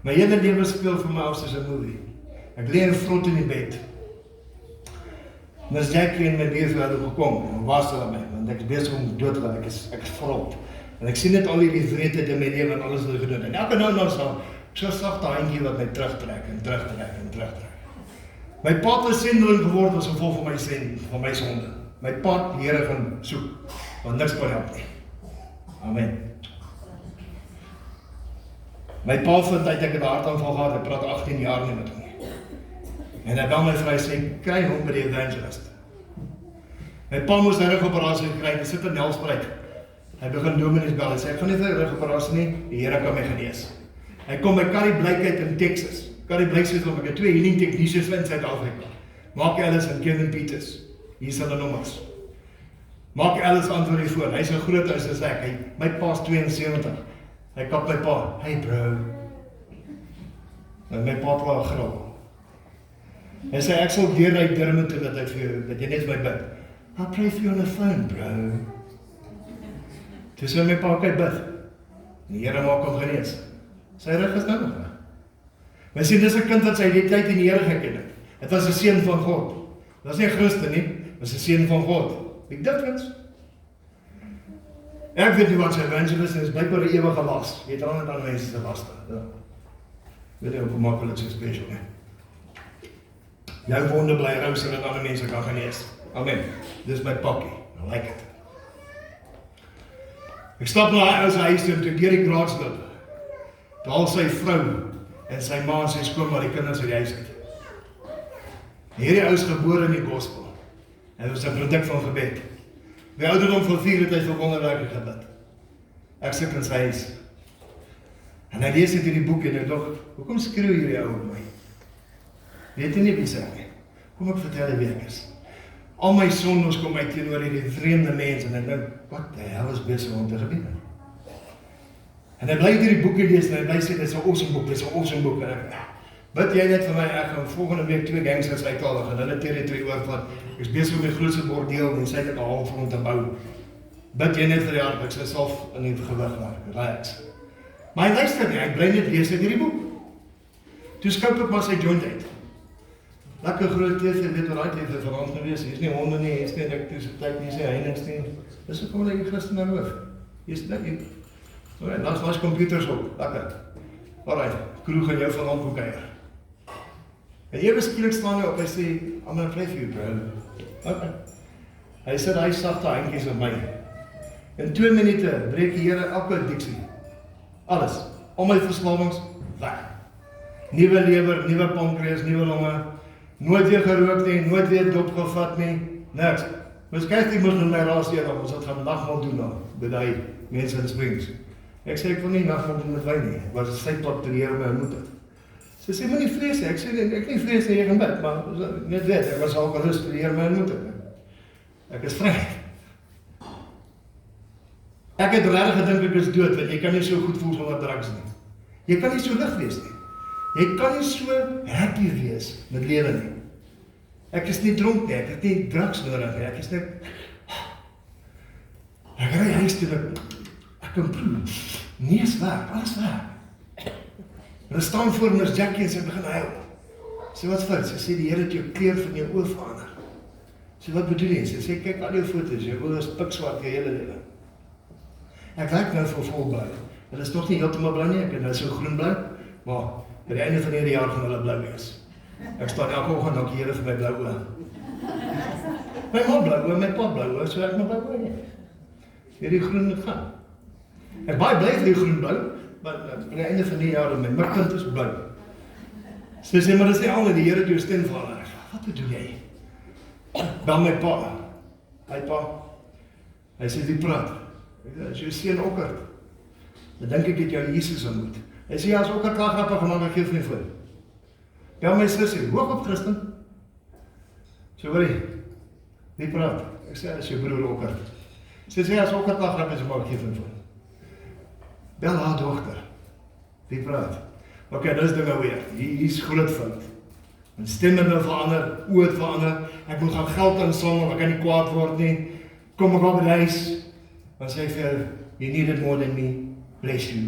My hele lewe speel vir my af soos 'n movie. Ek lê in front in die bed. Miss Jackie en my buurvrou het gekom en was hulle my, want ek is besig om dood te gaan, ek is vrot. En ek sien net al hierdie wreedheid in my lewe en alles wat ek gedoen. En elke nou en dan sal so sagte handjie wat my terugtrek en terugtrek en terugtrek. My pad het sendeling geword as gevolg van my sonde. My pad die Here gaan soek, want niks kan help nie. Amen. My pa vind uit ek het 'n hartaanval gehad, ek praat 18 jaar nie met hom nie. En hy bel my vir hy sê, kry hom by die evangelist. My pa moes 'n rugoperasie gekry, hy sit in Nelspruit. Hy begin dominees bel, hy sê, ek gaan nie vir 'n rugoperasie nie, die Here kan my genees. Hy kom by Curry Blyk uit in Texas. Curry Blyk sê ek het 2 healing technicians in Suid-Afrika. Mark Ellis en Kevin Peters. Hier is hulle nommers. Mark Ellis antwoord die voor, hy is 'n groot huis as ek, my pa's 72. Hy kap my pa, hey bro. En my pa het wel gril. Hy sê, ek sal deur uit Durban toe dat jy net my bid. I'll pray for you on the phone, bro. Toe sê my pa, kyk bid. Die Here maak hom genees. Sy rug is nou nog. My sien, dis 'n kind wat sy die tyd in die Here geken het. Het was 'n seun van God. Dit was nie 'n Christen nie, dit was 'n seun van God. Big difference. Ek weet nie wat sy evangelist is, blykbaar 'n ewige las. Jy het aan ander mense se laste. Ja. Weet jy hoe maklik so special, hè? Jou wonde bly rou sodat ander mense kan genees. Amen. Dis my pakkie. I like it. Ek stap na hy ou se huis toe deur die graadslip. Daar sy vrou en sy ma en sy skoonma die kinders uit die huis uit. Hierdie ou is gebore in die gospel. Hy was 'n produk van gebed. By ouderdom van 4 het hy vir wonderwerke gebid. Ek sit in sy huis. En hy lees uit hierdie boek en ek dink, hoekom skreeu hierdie ou op my? Weet jy nie wie sê nie? Kom ek vertel jy wie ek is. Al my sondes kom uit teenoor hierdie vreemde mense en ek dink, wat die hel is besig om te gebeur? En hy bly hierdie boeke lees en hy bly sê, dit is 'n awesome boek, dit is 'n awesome boek. En ek, bid jy net vir my, ek gaan volgende week 2 gangsters uithaal en hulle territory oorvat. Ek is besig om die grootste bordeel in Suidelike Halfrond te bou. Bid jy net vir die hart, ek sal self in die gewig maak, relax. Maar hy luister nie, ek bly net lees uit hierdie boek. Toe skip ek maar sy joint uit. Lekker groot TV, weet wat daai TV verand gewees, hier is nie honde nie, hier is nie elektrisiteit nie, hier is nie heininge nie. Dis hoekom jy Christen nou hoof. Hier is net alright, daar's computers op, lekker. Alright, kroeg en jou vanaand kom kuier. En ewe skielik staan hy op, hy sê, I'm gonna pray for you, bro. Okay. Hy sê, hy sagte handjies op my. In 2 minute breek die Here elke addiksie. Alles. Al my verslawings, weg. Nuwe lewer, nuwe pankreas, nuwe longe. Nooit weer gerook nie, nooit weer dop gevat nie. Niks. Miskien jy moet my raasieer, ons het gaan nagmaal doen nou, by die mense in Springs. Ek sê, ek wil nie nagmaal doen met wyn nie. Ek was 'n sypad toe die Here my ontmoet het. Sy sê, moet nie vrees nie. Ek sê, ek nie vrees nie, jy gaan bid, maar net weet, ek was alkoholist toe die Here my ontmoet het. Ek is vry. Ek het regtig gedink ek is dood, want jy kan nie so goed voel sonder drugs nie. Jy kan nie so lig wees nie. Jy kan nie so happy wees met lewe nie. Ek is nie dronk nie, ek het nie drugs nodig nie, ek is net... Ek ry huis toe, ek kan proe. Nee, is waar, alles waar. En staan voor Miss Jackie en sy begin huil. Sê wat fout, sy sê die Here het jou kleur van jou oë verander. Sê, wat bedoel jy? Sy sê, kyk al jou foto's, jou oë is pikswart jou hele lewe. Ek lyk nou vir volblou. Hulle is nog nie heeltemal blou nie, ek het nou so groenblou, maar by die einde van hierdie jaar gaan hulle blou wees. Ek staan elke oggend dankie Here vir my blou oë. My ma blou oë, my pa blou oë, so ek nog blou oë nie. Hierdie groen moet gaan. Ek baie bly vir die groenblou, maar by die einde van die jaar, my mikpunt is blou. Sy sê, maar dis nie al, die Here het jou stem verander. Wat bedoel jy? Dan my pa. Hy pa. Hy sê, wie praat? As jou seun Okkert. Dan dink ek het jou Jesus ontmoet. Hy sê, as Okkert klaar grappig gemaak, ek geef nie voor. Ja, my sussie, hoog op Christen. So hoorie, wie praat? Ek sê, as jou broer Okkert. Sy sê, as Okkert klaar grappig gemaak, ek geef nie voor. Bel haar dochter. Wie praat? Ok, dis dinge weer. Hier is groot fout. My stem het nou verander, oor het verander. Ek moet gaan geld insamel, ek kan nie kwaad word nie. Kom ek op die huis. Dan sê ek vir jou, you need it more than me. Bless you.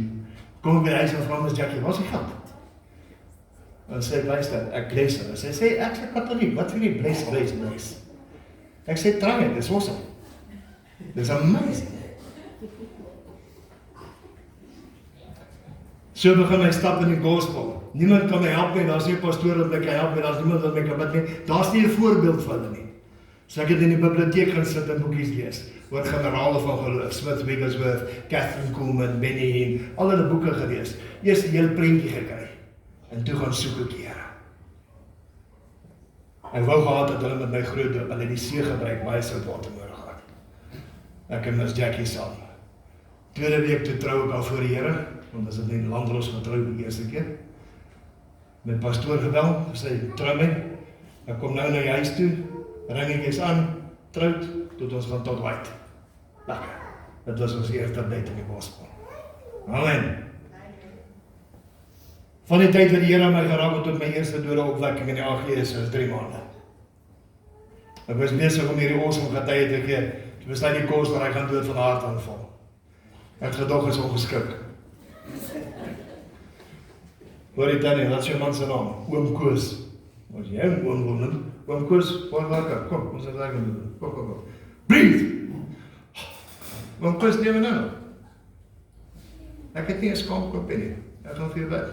Kom ek by die huis en vra Miss Jackie, wat is die geld? Dan sê ek, luister, ek bless her. Sy sê, ek is katholiek, wat vir die bless? Ek sê, try it, dis awesome. Dis amazing. So begin my stap in die gospel. Niemand kan my help nie, daar's nie 'n pastoor wat my kan help nie, daar's niemand wat my kan bid nie. Daar's nie 'n voorbeeld van hulle nie. So ek het in die biblioteek gaan sit en boekies lees oor generale van geloof, Smith Wigglesworth, Catherine Kuhlman, Benny Hinn, al hulle boeke gelees. Eers 'n heel prentjie gekry en toe gaan soek ek Here. Ek wou gehad dat hulle met my groot doop, hulle die see gebruik, baie soutwater nodig gehad. Ek en Miss Jackie saam. Tweede week toe trou ek al voor die Here, want as het nie landros getrouw die eerste keer. Met pastoor gebel, gesê, trou my, ek kom nou na die huis toe, ring ek eens aan, troud, tot ons gaan tot white. Lekker, dit was ons eerste date in die gospel. Amen. Van die tyd wat die Here my geraak het tot my eerste dode opwekking in die AG is 3 maande. Ek was besig om hierdie awesome getuie te gee, toe besluit die koster, hy gaan dood van hartaanval. Ek het gedog is ongeskik. Hoor jy Tannie, wat is jou man se naam? Oom Koos. As jy een oom wil noem, Oom Koos, wakker, kom, ons het lekker doen. Kom. Breathe! Oom Koos, neem nou. Ek het nie 'n skaamkop nie. Ek gaan vir jou bid.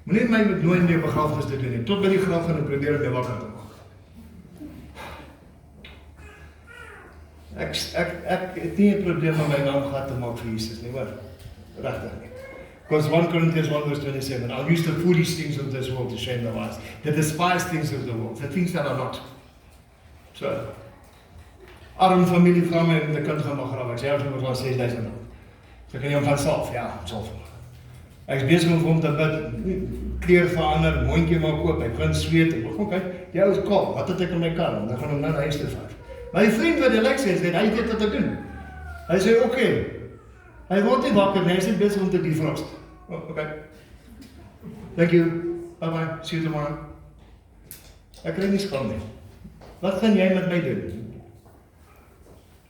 Moenie my met nooit meer begrafnis te doen nie. Tot by die graf gaan ek probeer om jou wakker te maak. Ek het nie 'n probleem om my naam gehad te maak vir Jesus nie, hoor. Regtig nie. Because 1 Corinthians 1 verse 27, I'll use the foolish things of this world to shame the wise. The despised things of the world, the things that are not. So, arm familie vra my om die kind gaan begrawe. Ek sê, ek moet gaan 6.000 rand. So kan jy hom gaan salf? Ja, salf. Ek is besig om vir hom te bid, kleur verander, mondjie maar koop, hy begin sweet, ek begin kyk, die ou is kaal, wat het ek in my kar, dan gaan hom nou na huis toe vat. My vriend wat die lyk sê, hy weet wat ek doen. Hy sê, okay, hy word nie wakker nie, hy is besig om te defrost. Oh, okay. Thank you, bye-bye, see you tomorrow. Ek kry nie skaam nie. Wat gaan jy met my doen?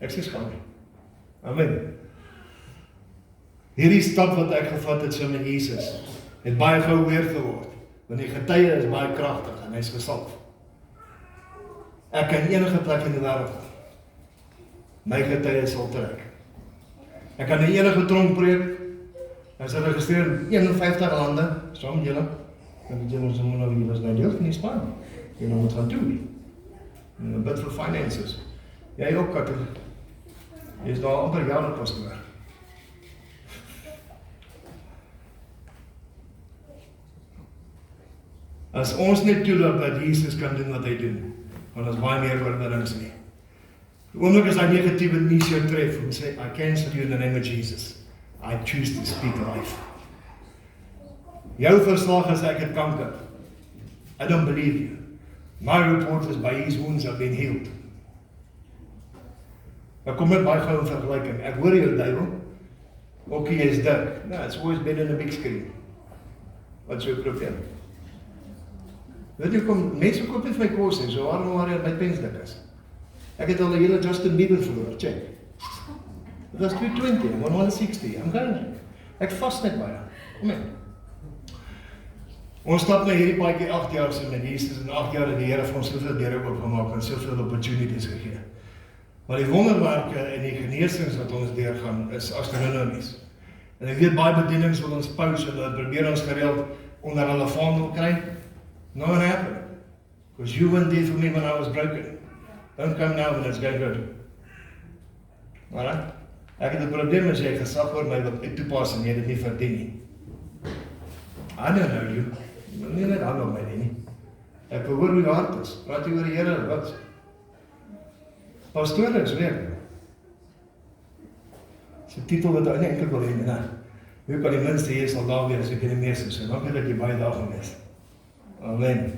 Ek sê skaam nie. Amen. Hierdie stap wat ek gevat het so met Jesus, het baie gou weer geword, want die getuie is baie kragtig en hy is gesalf. Ek kan enige plek in die wêreld gaan. My getuie sal trek. Ek kan in enige tronk preek, en sy registreer in 51 lande, saam met julle, en met julle sommer nou hier was nou deel van die span, julle moet gaan doen, en bid vir finances. Jy ook, Katter, jy is daar amper jare pastoor. As ons net toelaat dat Jesus kan doen wat hy doen, want ons baie meer oorwinnings nie. Die oomblik as hy negatiewe nuus jou tref, en sê, I cancel you in the name of Jesus. I choose to speak life. Jou verslag is ek het kanker. I don't believe you. My report is by his wounds I've been healed. Ek kom met baie gou in vergelijking. Ek hoor jou duivel, ook jy is dik. No, it's always been in a big screen. Wat is jou probleem? Weet jy, mense koop nie vir my kos nie, so waarom waar jy my pens dik is. Ek het al die hele Justin Bieber verloor, check. It was 220, I'm 160, I'm going. Ek vast net baie. Amen. Ons stap na hierdie paadjie 8 jaar so met Jesus en 8 jaar het die Here vir ons soveel deure oopgemaak en soveel opportunities gegee. Maar die wonderwerke en die genesings wat ons deurgaan is astronomies. En ek weet baie bedienings wil ons pause en hulle probeer ons gereeld onder hulle vaandel kry. Not gonna happen. Because you weren't there for me when I was broken. Don't come now when it's going good. Alright? Ek het 'n probleem as jy gesag oor my wat ek toepas en jy dit nie verdien nie. I don't know you. Nie net aan op my nie. Ek hoor hoe jou hart is. Praat jy oor die Here, wat? Pastoor is werk. Dis 'n titel wat ek nie eintlik wil hê nie. Wie kan die minste hier sal daar wees as ek die meeste sê. Dankie dat jy baie daar gaan wees. Amen.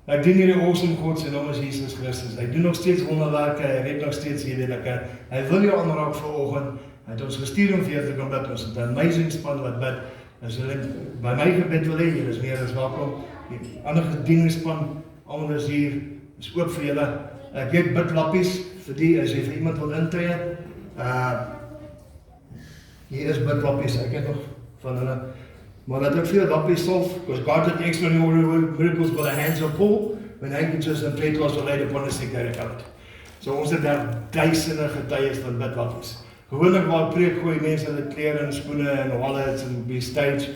Ek dien hierdie awesome God se naam is Jesus Christus. Hy doen nog steeds wonderwerke, hy red nog steeds hierdie. Hy wil jou aanraak vanoggend. Hy het ons gestuur om vir jou te kom bid. Ons het 'n amazing span wat bid. As julle by my gebed wil hê, julle is meer as welkom. Die ander gedieningspan, almal is hier, is oop vir julle. Ek het bidlappies vir die as jy vir iemand wil intree. Hier is bidlappies, ek het nog van hulle. Maar dat ek vir jou lappies solf, because God did extraordinary miracles by the hands of Paul, when handkerchiefs and plate were laid upon the sick they recovered. So ons het daar duisende getuies van bidlappies. Gewoonlik waar preek gooi mense hulle klere en skoene en wallets en op die stage,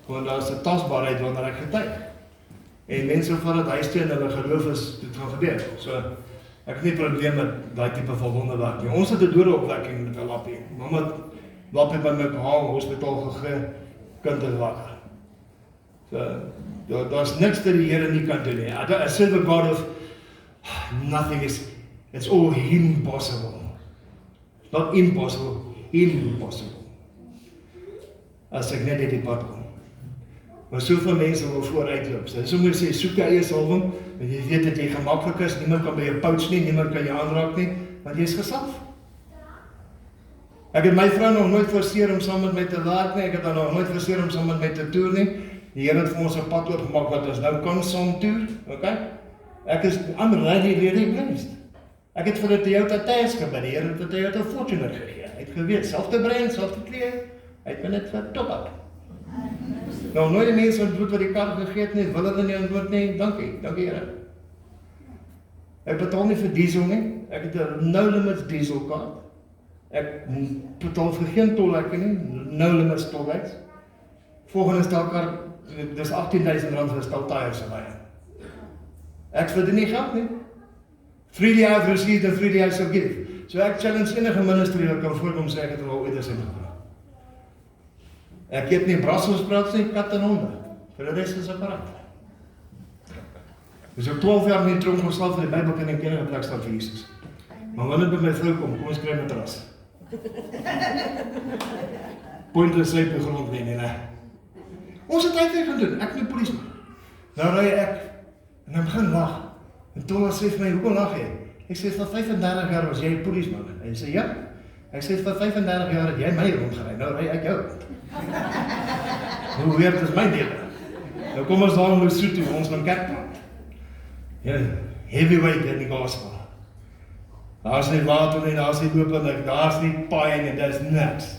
want daar is 'n tasbaarheid wanneer ek getuig. En mense vat dit huis toe en hulle geloof is dit gaan gebeur. So ek het nie probleem met daai tipe van wonderwerk nie. Ons het 'n dodeopwekking met 'n lappie. Mamma het lappie by my gehaal, hospitaal gegee, kind is wakker. So daar's niks dat die Here nie kan doen nie. I serve a God of nothing it's all impossible. Not impossible, impossible. As ek net die pad kom. Maar soveel mense wil vooruitloop. So sommer sê, soek jy eie salwing, want jy weet dat jy gemaklik is, niemand kan by jou pouch nie, niemand kan jou aanraak nie, want jy is gesalf. Ek het my vrou nog nooit forceer om saam met my te werk nie, ek het haar nog nooit forceer om saam met my te toer nie. Die Here het vir ons 'n pad oopgemaak wat ons nou kan saam toer, okay? I'm really blessed. Ek het vir 'n Toyota Tires gebid, die Here het 'n Toyota Fortuner gegee. Hy het geweet, selfde brein, selfde kleur, hy het my net top up. Nou nooit die mense ontmoet wat die kar gegee het nie, wil hulle nie ontmoet nie, dankie Here. Ek betaal nie vir diesel nie, ek het 'n no limits diesel kaart. Ek betaal vir geen tolhekking nie, no limits tolheks. Volgende stelkar, dis R18,000 vir stel tyres en baie. Ek verdien nie geld nie. Freely I have received and freely I shall give. So ek challenge enige ministry wat kan voorkom sê ek het al ooit eens ingevra. Ek het nie Brussels praat nie, kat en honde. Vir die rest is ek paraat. Dus ek 12 jaar in die tronk geslaap vir die Bybel kan ek enige plek staan vir Jesus. Maar wanneer by my vrou kom ons kry matras. Pointless sleep die grond nie, nee. Ons het tyd gaan doen, ek is 'n polisieman. Nou ry ek en ek begin lag. En Thomas sê vir my, hoekom lag jy? Ek sê, vir 35 jaar was jy 'n polisieman. Hy sê, ja. Ek sê, vir 35 jaar het jy my rondgery, nou ry ek jou. Hoe weird is my deel? Nou kom ons daar in Lesotho, ons van kerkplant. Ja, heavyweight in die gospel. Daar is nie water nie, daar is nie openlik, daar is nie paai nie, daar is niks.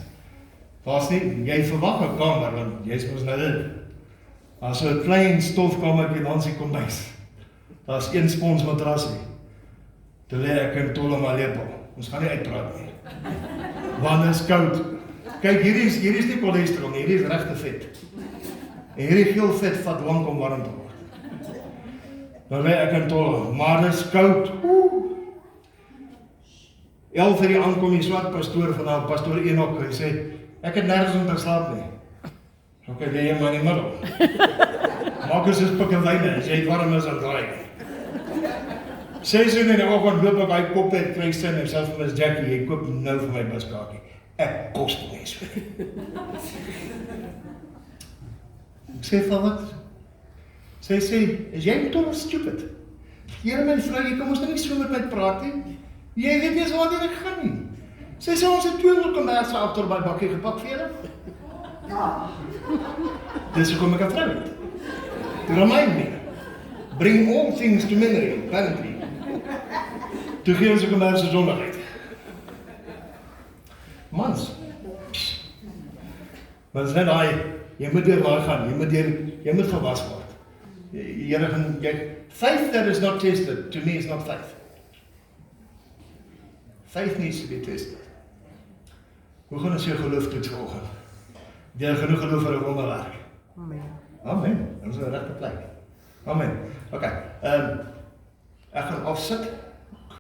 Daar is nie, jy verwag 'n kamer, want jy is mos nou dit. Daar is so 'n klein stofkamertjie langs die kombuis. Daar is een spons matrasie. Toe lê ek in tolle maar lepel. Ons gaan nie uitpraat nie. Want dit is koud. Kyk, hierdie is nie cholesterol nie, hierdie is regte vet. En hierdie geel vet vat lank om warm te word. Dan lê ek in tolle, maar dit is koud. 11 uur aankom die swart pastoor van pastoor Enoch, hy sê, ek het nergens om te slaap nie. Ok, lê jy maar in die middel. Maak ons is pik en wyne, as jy warm is, dan draai. 6 uur in die oggend loop ek hy kop het, kry sin, en selfs vir Miss Jackie, jy koop nou vir my buskaartjie. Ek kost nie so. Ek sê van wat? Sy sê, is jy total stupid? Here my vrou, jy kom ons nou nie so met my praat nie. Jy weet nie eens waar ek gaan nie. Sy sê ons het 200 komberse agter by bakkie gepak vir julle. Dis hoekom ek 'n vrou het. To remind me. Bring all things to memory, apparently. Toe gee ons 'n komberse sondigheid. Mans. Maar dis net daai Jy moet deur daai gaan, jy moet gewas word. Here gaan faith that is not tested, to me is not faith. Faith needs to be tested. Hoe gaan ons jou geloof toets vanoggend? Deur genoeg geloof vir 'n wonderwerk. Amen. Ons is op die regte plek. Amen. Okay. Ek gaan afsit.